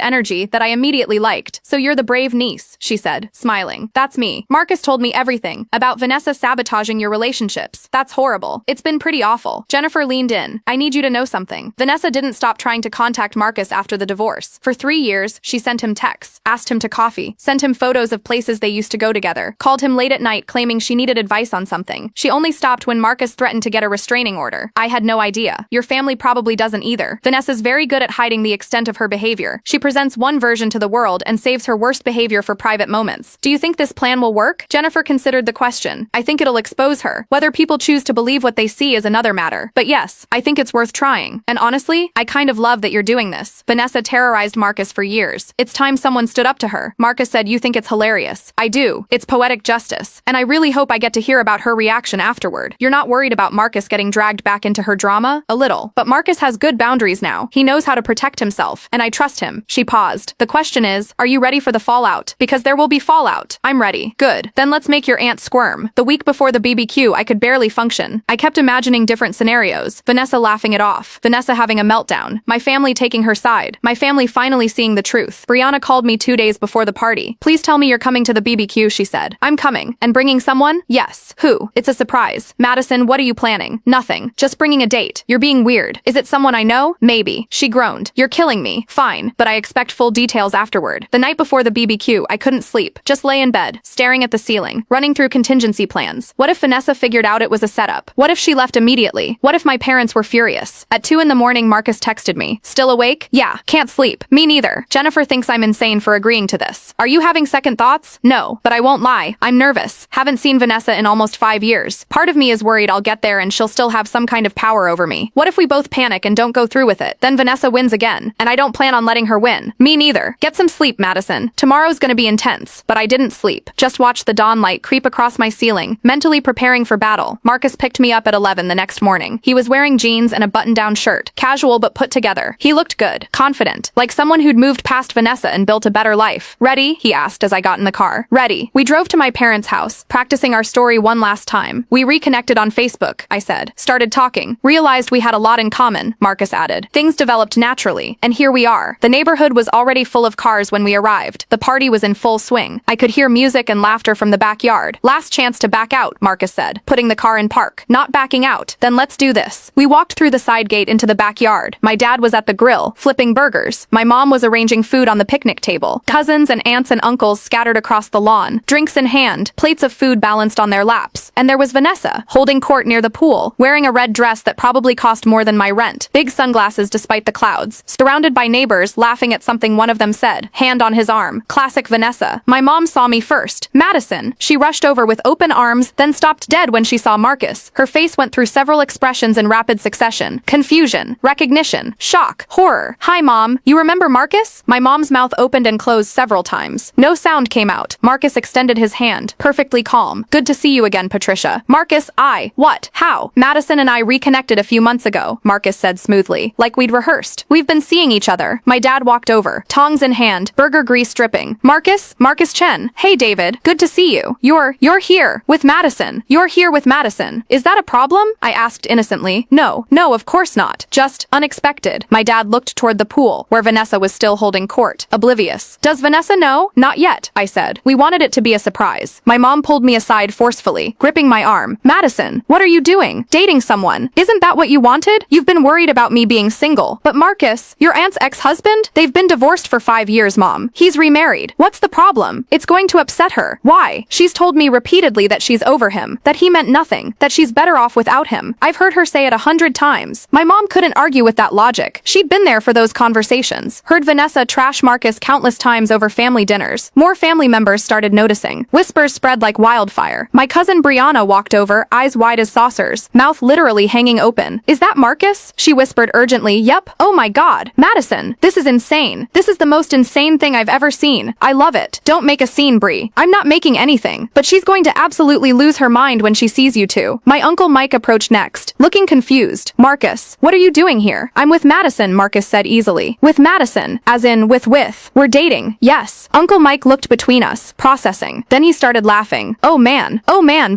energy that I immediately liked. So you're the brave niece, she said, smiling. That's me. Marcus told me everything about Vanessa sabotaging your relationships. That's horrible. It's been pretty awful. Jennifer leaned in. I need you to know something. Vanessa didn't stop trying to contact Marcus after the divorce. For 3 years, she sent him texts, asked him to coffee, sent him photos of places they used to go together, called him late at night claiming she needed advice on something. She only stopped when Marcus threatened to get a restraining order. I had no idea. Your family probably doesn't either. Vanessa's very good at hiding the extent of her behavior. She presents one version to the world and saves her worst behavior for private moments. Do you think this plan will work? Jennifer considered the question. I think it'll expose her. Whether people choose to believe what they see is another matter. But yes, I think it's worth trying. And honestly, I kind of love that you're doing this. Vanessa terrorized Marcus for years. It's time someone stood up to her. Marcus said, you think it's hilarious. I do. It's poetic justice. And I really hope I get to hear about her reaction afterward. You're not worried about Marcus getting dragged back into her drama? A little. But Marcus has good boundaries now. He knows how to protect himself, and I trust him. She paused. The question is, are you ready for the fallout? Because there will be fallout. I'm ready. Good. Then let's make your aunt squirm. The week before the BBQ, I could barely function. I kept imagining different scenarios. Vanessa laughing it off. Vanessa having a meltdown. My family taking her side. My family finally seeing the truth. Brianna called me 2 days before the party. Please tell me you're coming to the BBQ, she said. I'm coming. And bringing someone? Yes. Who? It's a surprise. Madison, what are you planning? Nothing. Just bringing a date. You're being weird. Is it someone I know? Maybe. She groaned. You're killing me. Fine. But I expect full details afterward. The night before the BBQ, I couldn't sleep. Just lay in bed, staring at the ceiling, running through contingency plans. What if Vanessa figured out it was a setup? What if she left immediately? What if my parents were furious? At 2 in the morning, Marcus texted me. Still awake? Yeah. Can't sleep. Me neither. Jennifer thinks I'm insane for agreeing to this. Are you having second thoughts? No. But I won't lie. I'm nervous. Haven't seen Vanessa in almost 5 years. Part of me is worried I'll get there and she'll still have some kind of power over me. What if we both panic and don't go through with it? Then Vanessa wins again. And I don't plan on letting her win. Me neither. Get some sleep, Madison. Tomorrow's gonna be intense. But I didn't sleep. Just watched the dawn light creep across my ceiling, mentally preparing for battle. Marcus picked me up at 11 the next morning. He was wearing jeans and a button-down shirt. Casual but put together. He looked good. Confident. Like someone who'd moved past Vanessa and built a better life. Ready? He asked as I got in the car. Ready. We drove to my parents' house, practicing our story one last time. We reconnected on Facebook, I said. Started talking. Realized we had a lot in common, Marcus added. Things developed naturally, and here we are. The neighborhood was already full of cars when we arrived. The party was in full swing. I could hear music and laughter from the backyard. Last chance to back out, Marcus said, putting the car in park. Not backing out. Then let's do this. We walked through the side gate into the backyard. My dad was at the grill, flipping burgers. My mom was arranging food on the picnic table. Cousins and aunts and uncles scattered across the lawn, drinks in hand, plates of food balanced on their laps. And there was Vanessa, holding court near the pool, wearing a red dress that probably cost more than my rent, big sunglasses despite the clouds, surrounded by neighbors laughing at something one of them said, hand on his arm. Classic Vanessa. My mom saw me first. Madison. She rushed over with open arms, then stopped dead when she saw Marcus. Her face went through several expressions in rapid succession. Confusion, recognition, shock, horror. Hi, Mom. You remember Marcus? My mom's mouth opened and closed several times. No sound came out. Marcus extended his hand, perfectly calm. Good to see you again, Patricia. Marcus, what? How? Madison and I reconnected a few months ago, Marcus said smoothly, like we'd rehearsed. We've been seeing each other. My dad walked over, tongs in hand, burger grease dripping. Marcus Chen. Hey, David. Good to see you. You're here with Madison. You're here with Madison. Is that a problem? I asked innocently. No, of course not. Just unexpected. My dad looked toward the pool, where Vanessa was still holding court, oblivious. Does Vanessa know? Not yet, I said. We wanted it to be a surprise. My mom pulled me aside forcefully, gripping my arm. Madison, what are you doing? Dating someone? Isn't that what you wanted? You've been worried about me being single. But Marcus, your aunt's ex-husband? They've been divorced for 5 years, Mom. He's remarried. What's the problem? It's going to upset her. Why? She's told me repeatedly that she's over him, that he meant nothing, that she's better off without him. I've heard her say it 100 times. My mom couldn't argue with that logic. She'd been there for those conversations. Heard Vanessa trash Marcus countless times over family dinners. More family members started noticing. Whispers spread like wildfire. My cousin Brianna walked over, eyes wide as saucers, mouth literally hanging open. Is that Marcus? She whispered urgently. Yep. Oh my God. Madison, this is insane. This is the most insane thing I've ever seen. I love it. Don't make a scene, Bri. I'm not making anything. But she's going to absolutely lose her mind when she sees you two. My uncle Mike approached next, looking confused. Marcus, what are you doing here? I'm with Madison, Marcus said easily. With Madison, as in with. We're dating. Yes. Uncle Mike looked between us, processing. Then he started laughing. Oh man,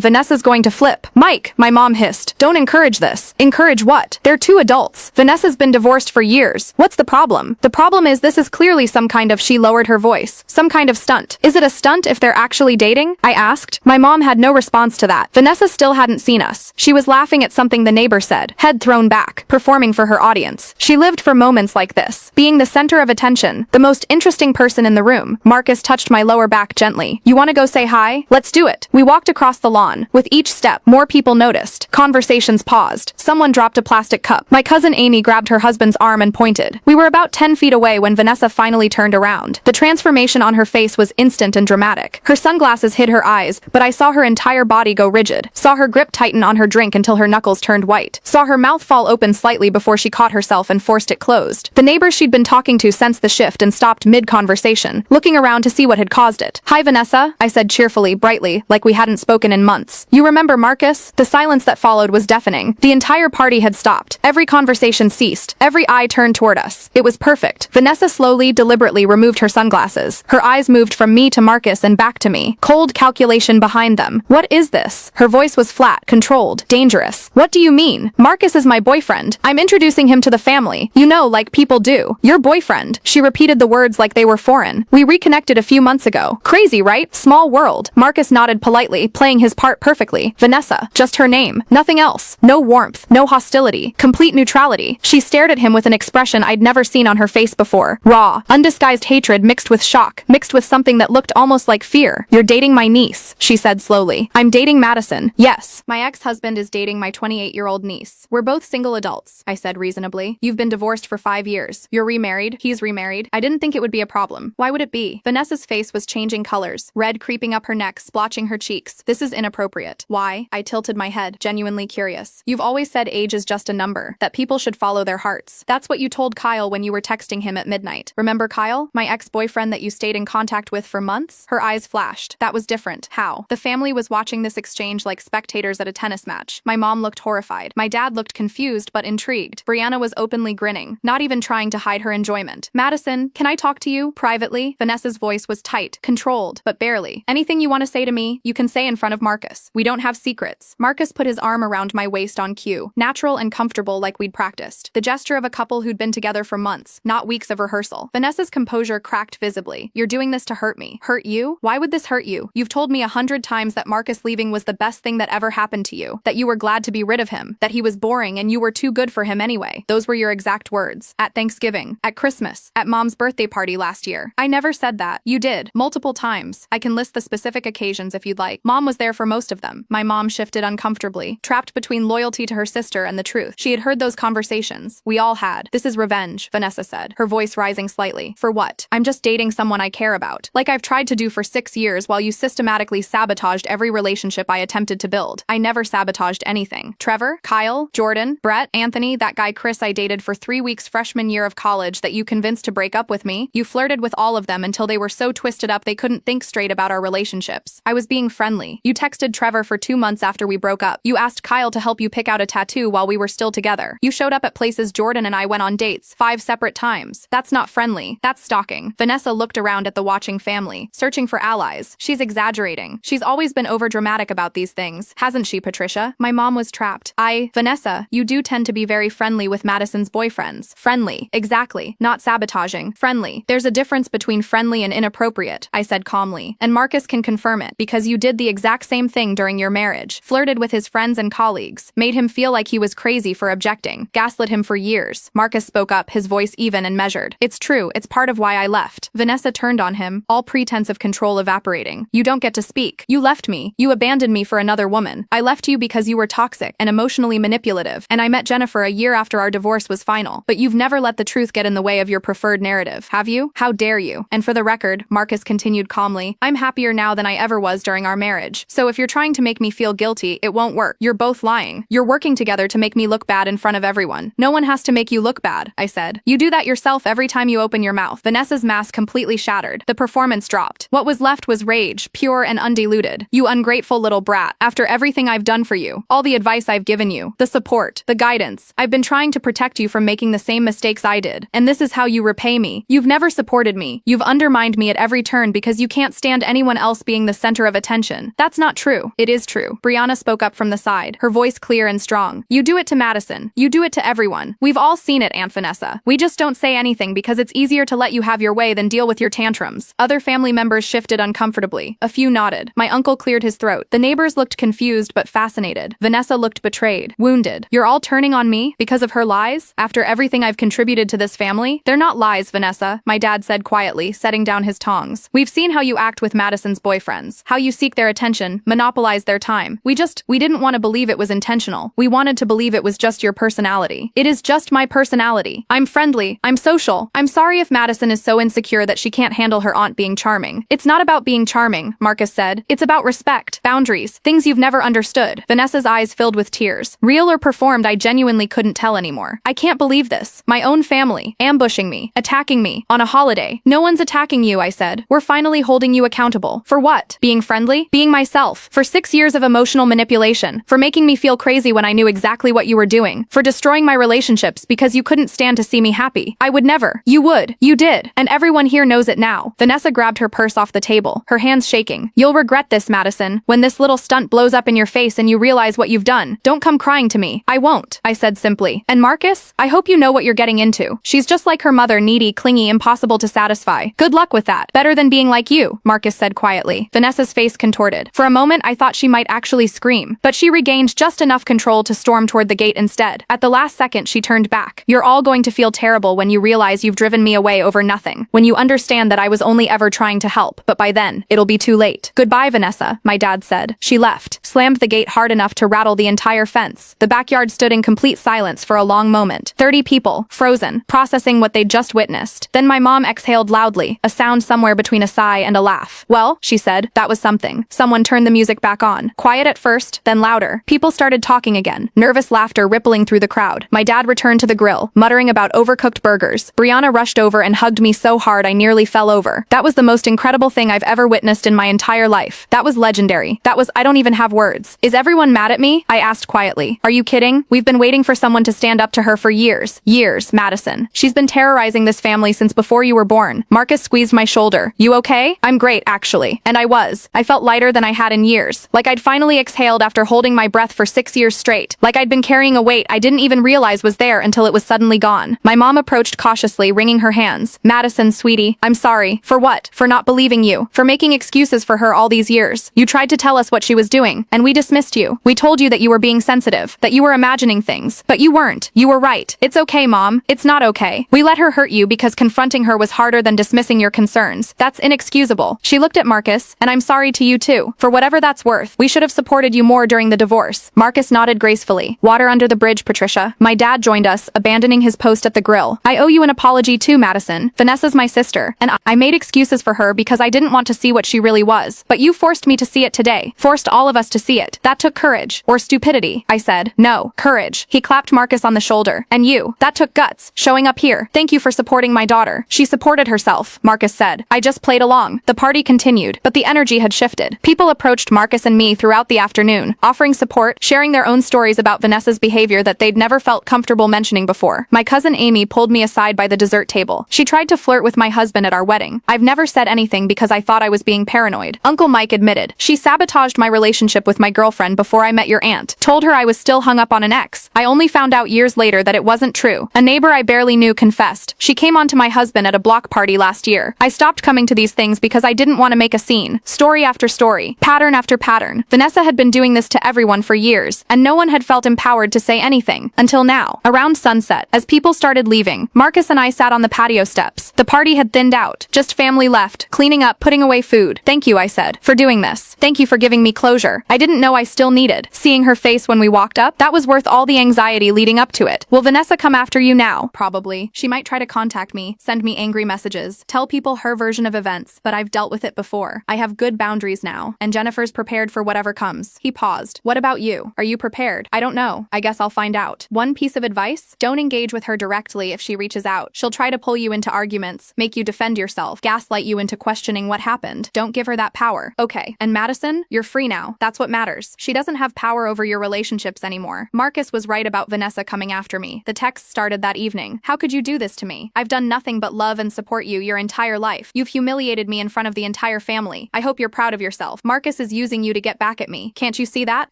Vanessa's going to flip. Mike, my mom mom hissed. Don't encourage this. Encourage what? They're two adults. Vanessa's been divorced for years. What's the problem? The problem is this is clearly some kind of, she lowered her voice, some kind of stunt. Is it a stunt if they're actually dating? I asked. My mom had no response to that. Vanessa still hadn't seen us. She was laughing at something the neighbor said, head thrown back, performing for her audience. She lived for moments like this, being the center of attention, the most interesting person in the room. Marcus touched my lower back gently. You want to go say hi? Let's do it. We walked across the lawn. With each step, more people noticed. Conversations paused. Someone dropped a plastic cup. My cousin Amy grabbed her husband's arm and pointed. We were about 10 feet away when Vanessa finally turned around. The transformation on her face was instant and dramatic. Her sunglasses hid her eyes, but I saw her entire body go rigid. Saw her grip tighten on her drink until her knuckles turned white. Saw her mouth fall open slightly before she caught herself and forced it closed. The neighbors she'd been talking to sensed the shift and stopped mid-conversation, looking around to see what had caused it. Hi, Vanessa, I said cheerfully, brightly, like we hadn't spoken in months. You remember Marcus? The silence that followed was deafening. The entire party had stopped. Every conversation ceased. Every eye turned toward us. It was perfect. Vanessa slowly, deliberately removed her sunglasses. Her eyes moved from me to Marcus and back to me. Cold calculation behind them. What is this? Her voice was flat, controlled, dangerous. What do you mean? Marcus is my boyfriend. I'm introducing him to the family. You know, like people do. Your boyfriend. She repeated the words like they were foreign. We reconnected a few months ago. Crazy, right? Small world. Marcus nodded politely, playing his part perfectly. Vanessa. Just her name. Nothing else. No warmth. No hostility. Complete neutrality. She stared at him with an expression I'd never seen on her face before. Raw. Undisguised hatred mixed with shock. Mixed with something that looked almost like fear. You're dating my niece, she said slowly. I'm dating Madison. Yes. My ex-husband is dating my 28-year-old niece. We're both single adults, I said reasonably. You've been divorced for 5 years. You're remarried. He's remarried. I didn't think it would be a problem. Why would it be? Vanessa's face was changing colors. Red creeping up her neck, splotching her cheeks. This is inappropriate. Why? I tilted my head, genuinely curious. You've always said age is just a number, that people should follow their hearts. That's what you told Kyle when you were texting him at midnight. Remember Kyle? My ex-boyfriend that you stayed in contact with for months? Her eyes flashed. That was different. How? The family was watching this exchange like spectators at a tennis match. My mom looked horrified. My dad looked confused but intrigued. Brianna was openly grinning, not even trying to hide her enjoyment. Madison, can I talk to you privately? Vanessa's voice was tight, controlled, but barely. Anything you want to say to me, you can say in front of Marcus. We don't have secrets. Marcus put his arm around my waist on cue, natural and comfortable like we'd practiced. The gesture of a couple who'd been together for months, not weeks of rehearsal. Vanessa's composure cracked visibly. You're doing this to hurt me. Hurt you? Why would this hurt you? You've told me 100 times that Marcus leaving was the best thing that ever happened to you, that you were glad to be rid of him, that he was boring and you were too good for him anyway. Those were your exact words. At Thanksgiving, at Christmas, at Mom's birthday party last year. I never said that. You did. Multiple times. I can list the specific occasions if you'd like. Mom was there for most of them. My mom shifted uncomfortably, trapped between loyalty to her sister and the truth. She had heard those conversations. We all had. This is revenge, Vanessa said, her voice rising slightly. For what? I'm just dating someone I care about. Like I've tried to do for 6 years while you systematically sabotaged every relationship I attempted to build. I never sabotaged anything. Trevor, Kyle, Jordan, Brett, Anthony, that guy Chris I dated for 3 weeks freshman year of college that you convinced to break up with me. You flirted with all of them until they were so twisted up they couldn't think straight about our relationships. I was being friendly. You texted Trevor for 2 months after we broke up. You asked Kyle to help you pick out a tattoo while we were still together. You showed up at places Jordan and I went on dates 5 separate times. That's not friendly. That's stalking. Vanessa looked around at the watching family, searching for allies. She's exaggerating. She's always been overdramatic about these things, hasn't she, Patricia? My mom was trapped. Vanessa, you do tend to be very friendly with Madison's boyfriends. Friendly. Exactly. Not sabotaging. Friendly. There's a difference between friendly and inappropriate, I said calmly. And Marcus can confirm it, because you did the exact same thing during your marriage. Flirted with his friends and colleagues. Made him feel like he was crazy for objecting. Gaslit him for years. Marcus spoke up, his voice even and measured. It's true. It's part of why I left. Vanessa turned on him, all pretense of control evaporating. You don't get to speak. You left me. You abandoned me for another woman. I left you because you were toxic and emotionally manipulative, and I met Jennifer a year after our divorce was final. But you've never let the truth get in the way of your preferred narrative, have you? How dare you? And for the record, Marcus continued calmly, I'm happier now than I ever was during our marriage. So if you're trying to make me feel guilty, it won't work. You're both lying. You're working together to make me look bad in front of everyone. No one has to make you look bad, I said. You do that yourself every time you open your mouth. Vanessa's mask completely shattered. The performance dropped. What was left was rage, pure and undiluted. You ungrateful little brat. After everything I've done for you, all the advice I've given you, the support, the guidance, I've been trying to protect you from making the same mistakes I did. And this is how you repay me. You've never supported me. You've undermined me at every turn because you can't stand anyone else being the center of attention. That's not true. It is true. Brianna spoke up from the the side, her voice clear and strong. You do it to Madison. You do it to everyone. We've all seen it, Aunt Vanessa. We just don't say anything because it's easier to let you have your way than deal with your tantrums. Other family members shifted uncomfortably. A few nodded. My uncle cleared his throat. The neighbors looked confused but fascinated. Vanessa looked betrayed, wounded. You're all turning on me because of her lies? After everything I've contributed to this family? They're not lies, Vanessa, my dad said quietly, setting down his tongs. We've seen how you act with Madison's boyfriends, how you seek their attention, monopolize their time. We didn't want to believe it was intentional. We wanted to believe it was just your personality. It is just my personality. I'm friendly. I'm social. I'm sorry if Madison is so insecure that she can't handle her aunt being charming. It's not about being charming, Marcus said. It's about respect, boundaries, things you've never understood. Vanessa's eyes filled with tears. Real or performed, I genuinely couldn't tell anymore. I can't believe this. My own family, ambushing me, attacking me, on a holiday. No one's attacking you, I said. We're finally holding you accountable. For what? Being friendly? Being myself. For 6 years of emotional manipulation. For making me feel crazy when I knew exactly what you were doing. For destroying my relationships because you couldn't stand to see me happy. I would never. You would. You did. And everyone here knows it now. Vanessa grabbed her purse off the table, her hands shaking. You'll regret this, Madison, when this little stunt blows up in your face and you realize what you've done. Don't come crying to me. I won't, I said simply. And Marcus, I hope you know what you're getting into. She's just like her mother, needy, clingy, impossible to satisfy. Good luck with that. Better than being like you, Marcus said quietly. Vanessa's face contorted. For a moment, I thought she might actually scream, but she regained just enough control to storm toward the gate instead. At the last second, she turned back. You're all going to feel terrible when you realize you've driven me away over nothing. When you understand that I was only ever trying to help, but by then, it'll be too late. Goodbye, Vanessa, my dad said. She left, slammed the gate hard enough to rattle the entire fence. The backyard stood in complete silence for a long moment. 30 people, frozen, processing what they'd just witnessed. Then my mom exhaled loudly, a sound somewhere between a sigh and a laugh. Well, she said, that was something. Someone turned the music back on. Quiet at first, then louder. People started talking again, nervous laughter rippling through the crowd. My dad returned to the grill, muttering about overcooked burgers. Brianna rushed over and hugged me so hard I nearly fell over. That was the most incredible thing I've ever witnessed in my entire life. That was legendary. I don't even have words. Is everyone mad at me? I asked quietly. Are you kidding? We've been waiting for someone to stand up to her for years. Years, Madison. She's been terrorizing this family since before you were born. Marcus squeezed my shoulder. You okay? I'm great, actually. And I was. I felt lighter than I had in years. Like I'd finally exhaled after holding my breath for 6 years straight. Like I'd been carrying a weight I didn't even realize was there until it was suddenly gone. My mom approached cautiously, wringing her hands. Madison, sweetie, I'm sorry. For what? For not believing you. For making excuses for her all these years. You tried to tell us what she was doing, and we dismissed you. We told you that you were being sensitive, that you were imagining things. But you weren't. You were right. It's okay, Mom. It's not okay. We let her hurt you because confronting her was harder than dismissing your concerns. That's inexcusable. She looked at Marcus, and I'm sorry to you too. For whatever that's worth, we should have supported you more during the divorce. Marcus nodded gracefully. Water under the bridge, Patricia. My dad joined us, abandoning his post at the grill. I owe you an apology too, Madison. Vanessa's my sister, and I made excuses for her because I didn't want to see what she really was. But you forced me to see it today. Forced all of us to see it. That took courage. Or stupidity. I said. No, courage. He clapped Marcus on the shoulder. And you. That took guts. Showing up here. Thank you for supporting my daughter. She supported herself, Marcus said. I just played along. The party continued, but the energy had shifted. People approached Marcus and me throughout the afternoon, offering support, sharing their own stories about Vanessa's behavior that they'd never felt comfortable mentioning before. My cousin Amy pulled me aside by the dessert table. She tried to flirt with my husband at our wedding. I've never said anything because I thought I was being paranoid. Uncle Mike admitted. She sabotaged my relationship with my girlfriend before I met your aunt. Told her I was still hung up on an ex. I only found out years later that it wasn't true. A neighbor I barely knew confessed. She came on to my husband at a block party last year. I stopped coming to these things because I didn't want to make a scene. Story after story. Pattern after pattern. Vanessa had been doing this to everyone for years, and no one had felt empowered to say anything. Until now. Around sunset, as people started leaving, Marcus and I sat on the patio steps. The party had thinned out. Just family left, cleaning up, putting away food. Thank you, I said, for doing this. Thank you for giving me closure. I didn't know I still needed. Seeing her face when we walked up, that was worth all the anxiety leading up to it. Will Vanessa come after you now? Probably. She might try to contact me, send me angry messages, tell people her version of events, but I've dealt with it before. I have good boundaries now, and Jennifer's prepared for whatever comes. He paused. What about you? Are you prepared? I don't know. I guess I'll find out. One piece of advice? Don't engage with her directly if she reaches out. She'll try to pull you into arguments arguments, make you defend yourself, gaslight you into questioning what happened. Don't give her that power. Okay, and Madison, you're free now. That's what matters. She doesn't have power over your relationships anymore. Marcus was right about Vanessa coming after me. The text started that evening. How could you do this to me? I've done nothing but love and support you your entire life. You've humiliated me in front of the entire family. I hope you're proud of yourself. Marcus is using you to get back at me. Can't you see that?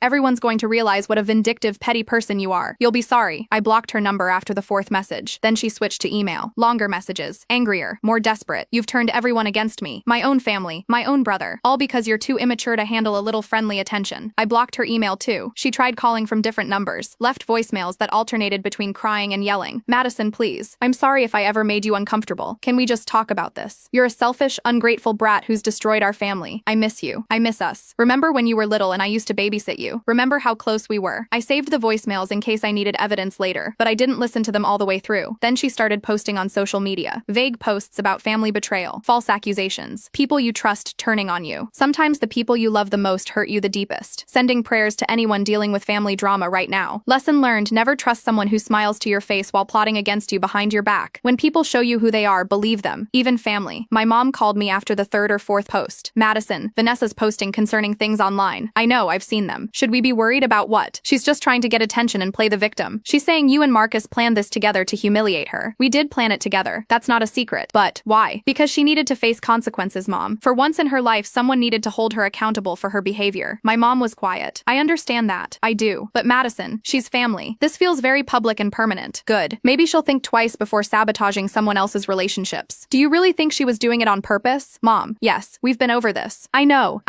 Everyone's going to realize what a vindictive, petty person you are. You'll be sorry. I blocked her number after the 4th message. Then she switched to email. Longer messages. Angrier. More desperate. You've turned everyone against me. My own family. My own brother. All because you're too immature to handle a little friendly attention. I blocked her email too. She tried calling from different numbers. Left voicemails that alternated between crying and yelling. Madison, please. I'm sorry if I ever made you uncomfortable. Can we just talk about this? You're a selfish, ungrateful brat who's destroyed our family. I miss you. I miss us. Remember when you were little and I used to babysit you? Remember how close we were? I saved the voicemails in case I needed evidence later, but I didn't listen to them all the way through. Then she started posting on social media. Vague posts about family betrayal, false accusations, people you trust turning on you. Sometimes the people you love the most hurt you the deepest. Sending prayers to anyone dealing with family drama right now. Lesson learned, never trust someone who smiles to your face while plotting against you behind your back. When people show you who they are, believe them. Even family. My mom called me after the 3rd or 4th post. Madison, Vanessa's posting concerning things online. I know, I've seen them. Should we be worried about what? She's just trying to get attention and play the victim. She's saying you and Marcus planned this together to humiliate her. We did plan it together. That's not a secret. But why? Because she needed to face consequences, Mom. For once in her life, someone needed to hold her accountable for her behavior. My mom was quiet. I understand that. I do. But Madison, she's family. This feels very public and permanent. Good. Maybe she'll think twice before sabotaging someone else's relationships. Do you really think she was doing it on purpose? Mom, yes, we've been over this. I know.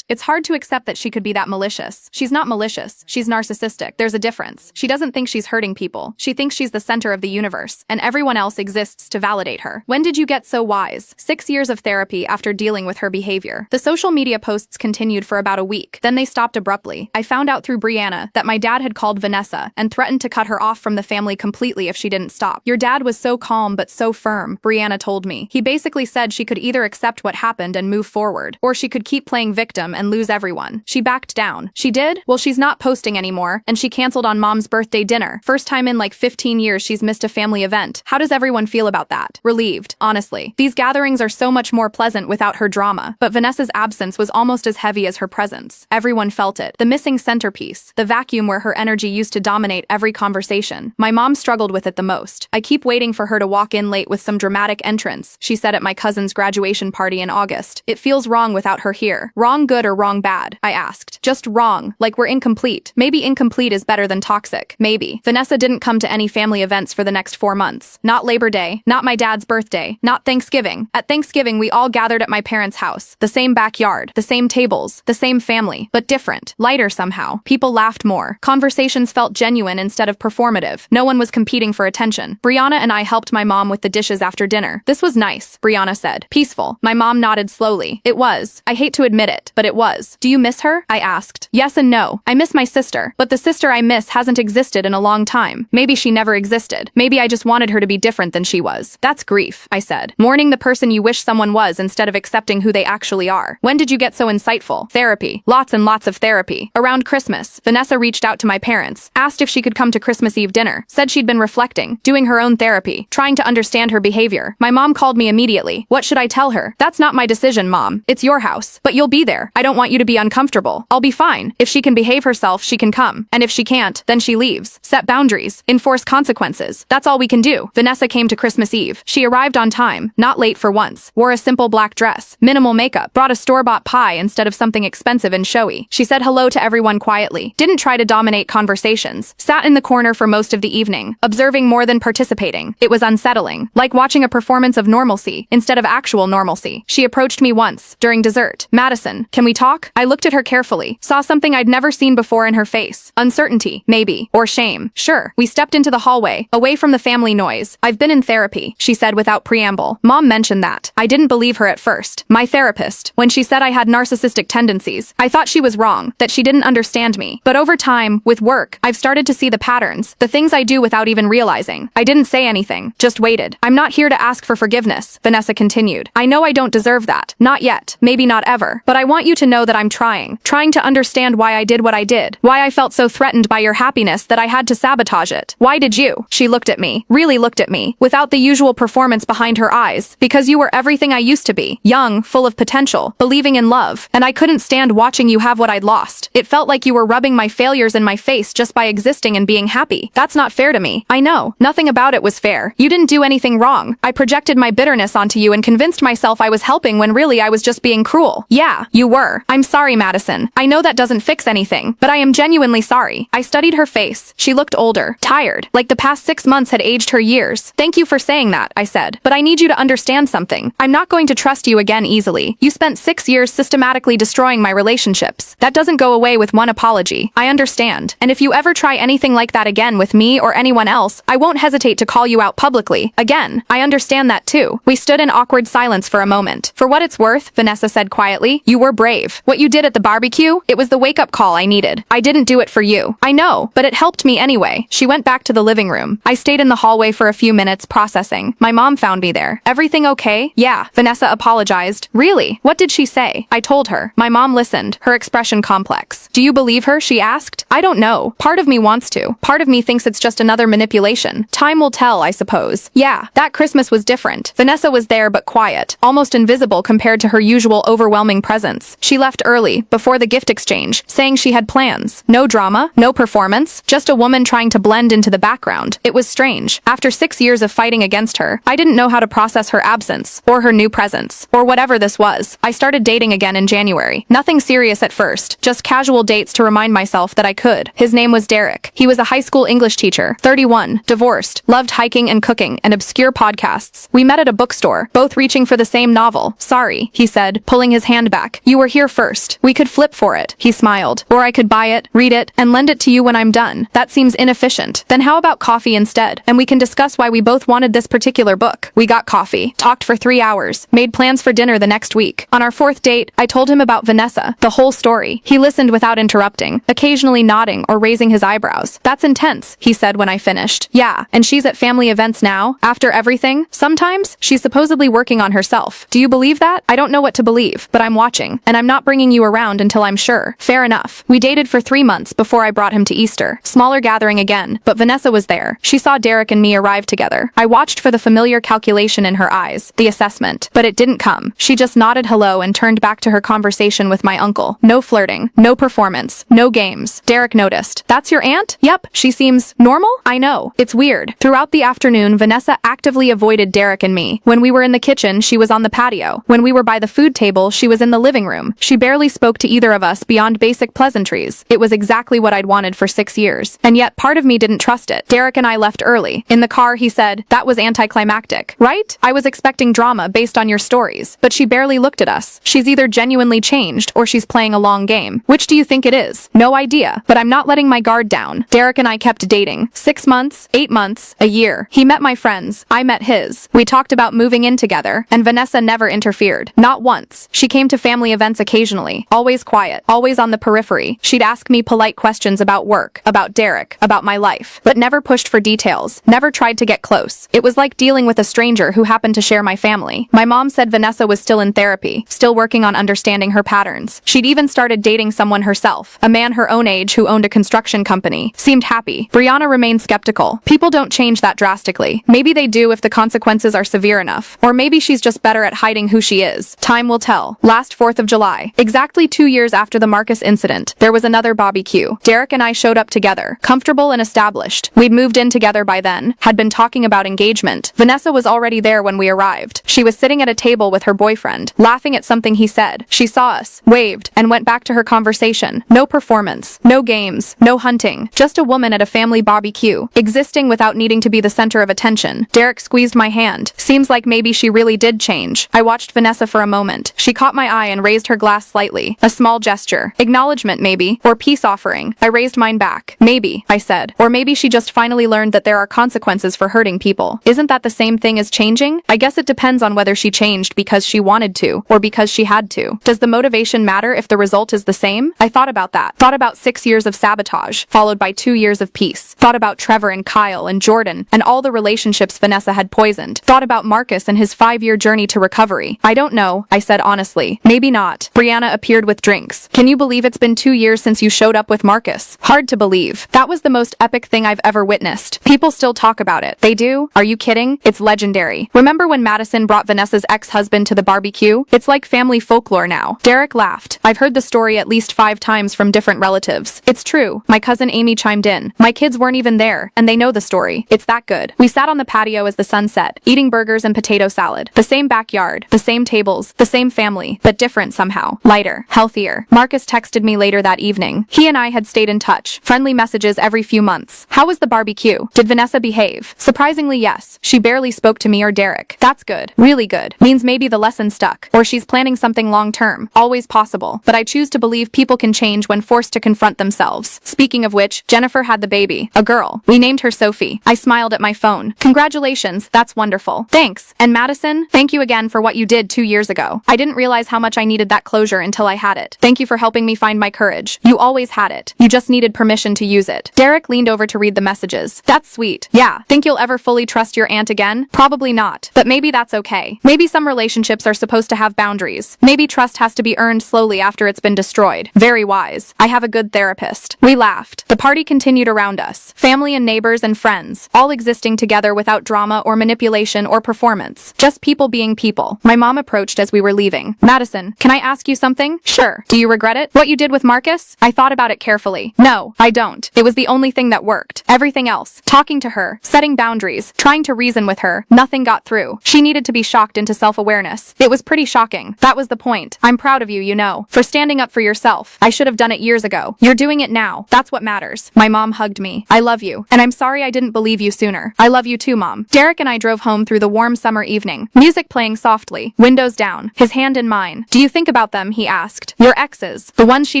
It's hard to accept that she could be that malicious. She's not malicious. She's narcissistic. There's a difference. She doesn't think she's hurting people. She thinks she's the center of the universe, and everyone else exists to validate her. When did you get so wise? 6 years of therapy after dealing with her behavior. The social media posts continued for about a week. Then they stopped abruptly. I found out through Brianna that my dad had called Vanessa and threatened to cut her off from the family completely if she didn't stop. Your dad was so calm but so firm, Brianna told me. He basically said she could either accept what happened and move forward, or she could keep playing victim and lose everyone. She backed down. She did? Well, she's not posting anymore, and she canceled on Mom's birthday dinner. First time in like 15 years she's missed a family event. How does everyone feel about that? Relieved, honestly. These gatherings are so much more pleasant without her drama, but Vanessa's absence was almost as heavy as her presence. Everyone felt it. The missing centerpiece, the vacuum where her energy used to dominate every conversation. My mom struggled with it the most. I keep waiting for her to walk in late with some dramatic entrance, she said at my cousin's graduation party in August. It feels wrong without her here. Wrong good or wrong bad? I asked. Just wrong, like we're incomplete. Maybe incomplete is better than toxic. Maybe. Vanessa didn't come to any family events for the next 4 months. Not Labor Day, not my dad's birthday, not Thanksgiving. At Thanksgiving, we all gathered at my parents' house. The same backyard, the same tables, the same family, but different, lighter somehow. People laughed more. Conversations felt genuine instead of performative. No one was competing for attention. Brianna and I helped my mom with the dishes after dinner. This was nice, Brianna said. Peaceful. My mom nodded slowly. It was. I hate to admit it, but it was. Do you miss her? I asked. Yes and no. I miss my sister, but the sister I miss hasn't existed in a long time. Maybe she never existed. Maybe I just wanted her to be different than she was. That's grief, I said. Mourning the person you wish someone was instead of accepting who they actually are. When did you get so insightful? Therapy. Lots and lots of therapy. Around Christmas, Vanessa reached out to my parents, asked if she could come to Christmas Eve dinner, said she'd been reflecting, doing her own therapy, trying to understand her behavior. My mom called me immediately. What should I tell her? That's not my decision, Mom. It's your house. But you'll be there. I don't want you to be uncomfortable. I'll be fine. If she can behave herself, she can come. And if she can't, then she leaves. Set boundaries. Enforce consequences. That's all we can do. Vanessa came to Christmas Eve. She arrived on time, not late for once. Wore a simple black dress, minimal makeup, brought a store-bought pie instead of something expensive and showy. She said hello to everyone quietly. Didn't try to dominate conversations. Sat in the corner for most of the evening, observing more than participating. It was unsettling. Like watching a performance of normalcy instead of actual normalcy. She approached me once, during dessert. Madison, can we talk? I looked at her carefully. Saw something I'd never seen before in her face. Uncertainty, maybe. Or shame. Sure. We stepped into the hallway, away from the family noise. I've been in therapy, she said without preamble. Mom mentioned that. I didn't believe her at first. My therapist, when she said I had narcissistic tendencies, I thought she was wrong, that she didn't understand me. But over time, with work, I've started to see the patterns, the things I do without even realizing. I didn't say anything, just waited. I'm not here to ask for forgiveness, Vanessa continued. I know I don't deserve that. Not yet. Maybe not ever. But I want you to know that I'm trying to understand why I did what I did. Why I felt so threatened by your happiness that I had to sabotage it. Why did you? She looked at me, really looked at me, without the usual little performance behind her eyes, because you were everything I used to be. Young, full of potential, believing in love. And I couldn't stand watching you have what I'd lost. It felt like you were rubbing my failures in my face just by existing and being happy. That's not fair to me. I know. Nothing about it was fair. You didn't do anything wrong. I projected my bitterness onto you and convinced myself I was helping when really I was just being cruel. Yeah, you were. I'm sorry, Madison. I know that doesn't fix anything, but I am genuinely sorry. I studied her face. She looked older, tired, like the past 6 months had aged her years. Thank you for saying that, I said. But I need you to understand something. I'm not going to trust you again easily. You spent 6 years systematically destroying my relationships. That doesn't go away with one apology. I understand. And if you ever try anything like that again with me or anyone else, I won't hesitate to call you out publicly. Again, I understand that too. We stood in awkward silence for a moment. For what it's worth, Vanessa said quietly, you were brave. What you did at the barbecue, it was the wake-up call I needed. I didn't do it for you. I know, but it helped me anyway. She went back to the living room. I stayed in the hallway for a few minutes processing. My mom found me there. Everything okay? Yeah, Vanessa apologized. Really? What did she say? I told her. My mom listened, her expression complex. Do you believe her? She asked. I don't know. Part of me wants to. Part of me thinks it's just another manipulation. Time will tell, I suppose. Yeah, that Christmas was different. Vanessa was there but quiet, almost invisible compared to her usual overwhelming presence. She left early, before the gift exchange, saying she had plans. No drama, no performance, just a woman trying to blend into the background. It was strange. After 6 years of fighting against her, I didn't know how to process her absence, or her new presence, or whatever this was. I started dating again in January. Nothing serious at first, just casual dates to remind myself that I could. His name was Derek. He was a high school English teacher, 31, divorced, loved hiking and cooking, and obscure podcasts. We met at a bookstore, both reaching for the same novel. Sorry, he said, pulling his hand back. You were here first. We could flip for it. He smiled. Or I could buy it, read it, and lend it to you when I'm done. That seems inefficient. Then how about coffee instead? And we can discuss why we both wanted this particular book. We got coffee, talked for 3 hours, made plans for dinner the next week. On our 4th date, I told him about Vanessa, the whole story. He listened without interrupting, occasionally nodding or raising his eyebrows. That's intense, he said when I finished. Yeah, and she's at family events now, after everything. Sometimes, she's supposedly working on herself. Do you believe that? I don't know what to believe, but I'm watching, and I'm not bringing you around until I'm sure. Fair enough. We dated for 3 months before I brought him to Easter. Smaller gathering again, but Vanessa was there. She saw Derek and me arrive together. I watched for the familiar calculation in her eyes, the assessment, but it didn't come. She just nodded hello and turned back to her conversation with my uncle. No flirting, no performance, no games. Derek noticed. That's your aunt? Yep, she seems normal? I know. It's weird. Throughout the afternoon, Vanessa actively avoided Derek and me. When we were in the kitchen, she was on the patio. When we were by the food table, she was in the living room. She barely spoke to either of us beyond basic pleasantries. It was exactly what I'd wanted for 6 years. And yet, part of me didn't trust it. Derek and I left early. In the car, he said, that was anticlimactic, right? I was expecting drama based on your stories, but she barely looked at us. She's either genuinely changed or she's playing a long game. Which do you think it is? No idea, but I'm not letting my guard down. Derek and I kept dating. 6 months, 8 months, a year. He met my friends. I met his. We talked about moving in together, and Vanessa never interfered. Not once. She came to family events occasionally. Always quiet. Always on the periphery. She'd ask me polite questions about work, about Derek, about my life, but never pushed for details. Never tried to get close. It was like dealing with a stranger who happened to share my family. My mom said Vanessa was still in therapy, still working on understanding her patterns. She'd even started dating someone herself, a man her own age who owned a construction company. Seemed happy. Brianna remained skeptical. People don't change that drastically. Maybe they do if the consequences are severe enough. Or maybe she's just better at hiding who she is. Time will tell. Last 4th of July. Exactly 2 years after the Marcus incident, there was another barbecue. Derek and I showed up together, comfortable and established. We'd moved in together by then, had been talking about engagement. Vanessa was already there when we arrived. She was sitting at a table with her boyfriend, laughing at something he said. She saw us, waved, and went back to her conversation. No performance, no games, no hunting, just a woman at a family barbecue, existing without needing to be the center of attention. Derek squeezed my hand. Seems like maybe she really did change. I watched Vanessa for a moment. She caught my eye and raised her glass slightly. A small gesture. Acknowledgement maybe, or peace offering. I raised mine back. Maybe, I said. Or maybe she just finally learned that there are consequences for hurting people. Isn't that the same thing as changing? I guess it depends on whether she changed because she wanted to, or because she had to. Does the motivation matter if the result is the same? I thought about that. Thought about 6 years of sabotage, followed by 2 years of peace. Thought about Trevor and Kyle and Jordan, and all the relationships Vanessa had poisoned. Thought about Marcus and his 5-year journey to recovery. I don't know, I said honestly. Maybe not. Brianna appeared with drinks. Can you believe it's been 2 years since you showed up with Marcus? Hard to believe. That was the most epic thing I've ever witnessed. People still talk about it. They do? Are you kidding? wedding? It's legendary. Remember when Madison brought Vanessa's ex-husband to the barbecue? It's like family folklore now. Derek laughed. I've heard the story at least 5 times from different relatives. It's true. My cousin Amy chimed in. My kids weren't even there, and they know the story. It's that good. We sat on the patio as the sun set, eating burgers and potato salad. The same backyard, the same tables, the same family, but different somehow. Lighter, healthier. Marcus texted me later that evening. He and I had stayed in touch. Friendly messages every few months. How was the barbecue? Did Vanessa behave? Surprisingly, yes. She barely spoke to me or Derek. That's good. Really good. Means maybe the lesson stuck. Or she's planning something long-term. Always possible. But I choose to believe people can change when forced to confront themselves. Speaking of which, Jennifer had the baby. A girl. We named her Sophie. I smiled at my phone. Congratulations. That's wonderful. Thanks. And Madison, thank you again for what you did 2 years ago. I didn't realize how much I needed that closure until I had it. Thank you for helping me find my courage. You always had it. You just needed permission to use it. Derek leaned over to read the messages. That's sweet. Yeah. Think you'll ever fully trust your aunt again? Probably not. But maybe that's okay. Maybe some relationships are supposed to have boundaries. Maybe trust has to be earned slowly after it's been destroyed. Very wise. I have a good therapist. We laughed. The party continued around us. Family and neighbors and friends, all existing together without drama or manipulation or performance. Just people being people. My mom approached as we were leaving. Madison, can I ask you something? Sure. Do you regret it? What you did with Marcus? I thought about it carefully. No, I don't. It was the only thing that worked. Everything else, talking to her, setting boundaries, trying to reason with her, nothing got through. She needed to be shocked into self-awareness. It was pretty shocking. That was the point. I'm proud of you, you know, for standing up for yourself. I should have done it years ago. You're doing it now. That's what matters. My mom hugged me. I love you. And I'm sorry I didn't believe you sooner. I love you too, Mom. Derek and I drove home through the warm summer evening. Music playing softly. Windows down. His hand in mine. Do you think about them? He asked. Your exes. The ones she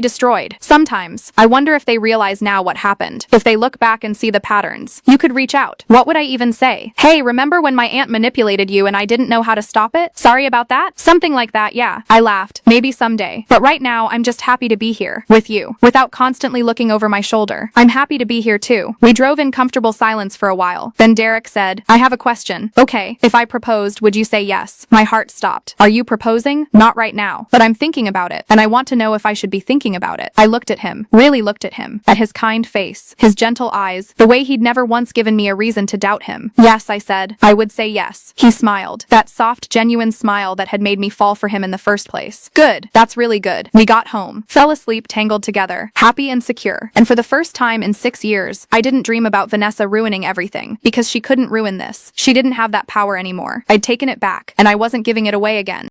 destroyed. Sometimes. I wonder if they realize now what happened. If they look back and see the patterns. You could reach out. What would I even say? Hey, remember when my aunt manipulated you and I didn't know how to stop it? Sorry about that? Something like that, yeah. I laughed. Maybe someday. But right now, I'm just happy to be here. With you. Without constantly looking over my shoulder. I'm happy to be here too. We drove in comfortable silence for a while. Then Derek said, I have a question. Okay, if I proposed, would you say yes? My heart stopped. Are you proposing? Not right now. But I'm thinking about it. And I want to know if I should be thinking about it. I looked at him. Really looked at him. At his kind face. His gentle eyes. The way he'd never once given me a reason to doubt him. Yes, I said. I would say yes. He smiled. That soft, genuine smile that had made me fall for him in the first place. Good. That's really good. We got home. Fell asleep tangled together. Happy and secure. And for the first time in 6 years, I didn't dream about Vanessa ruining everything. Because she couldn't ruin this. She didn't have that power anymore. I'd taken it back. And I wasn't giving it away again.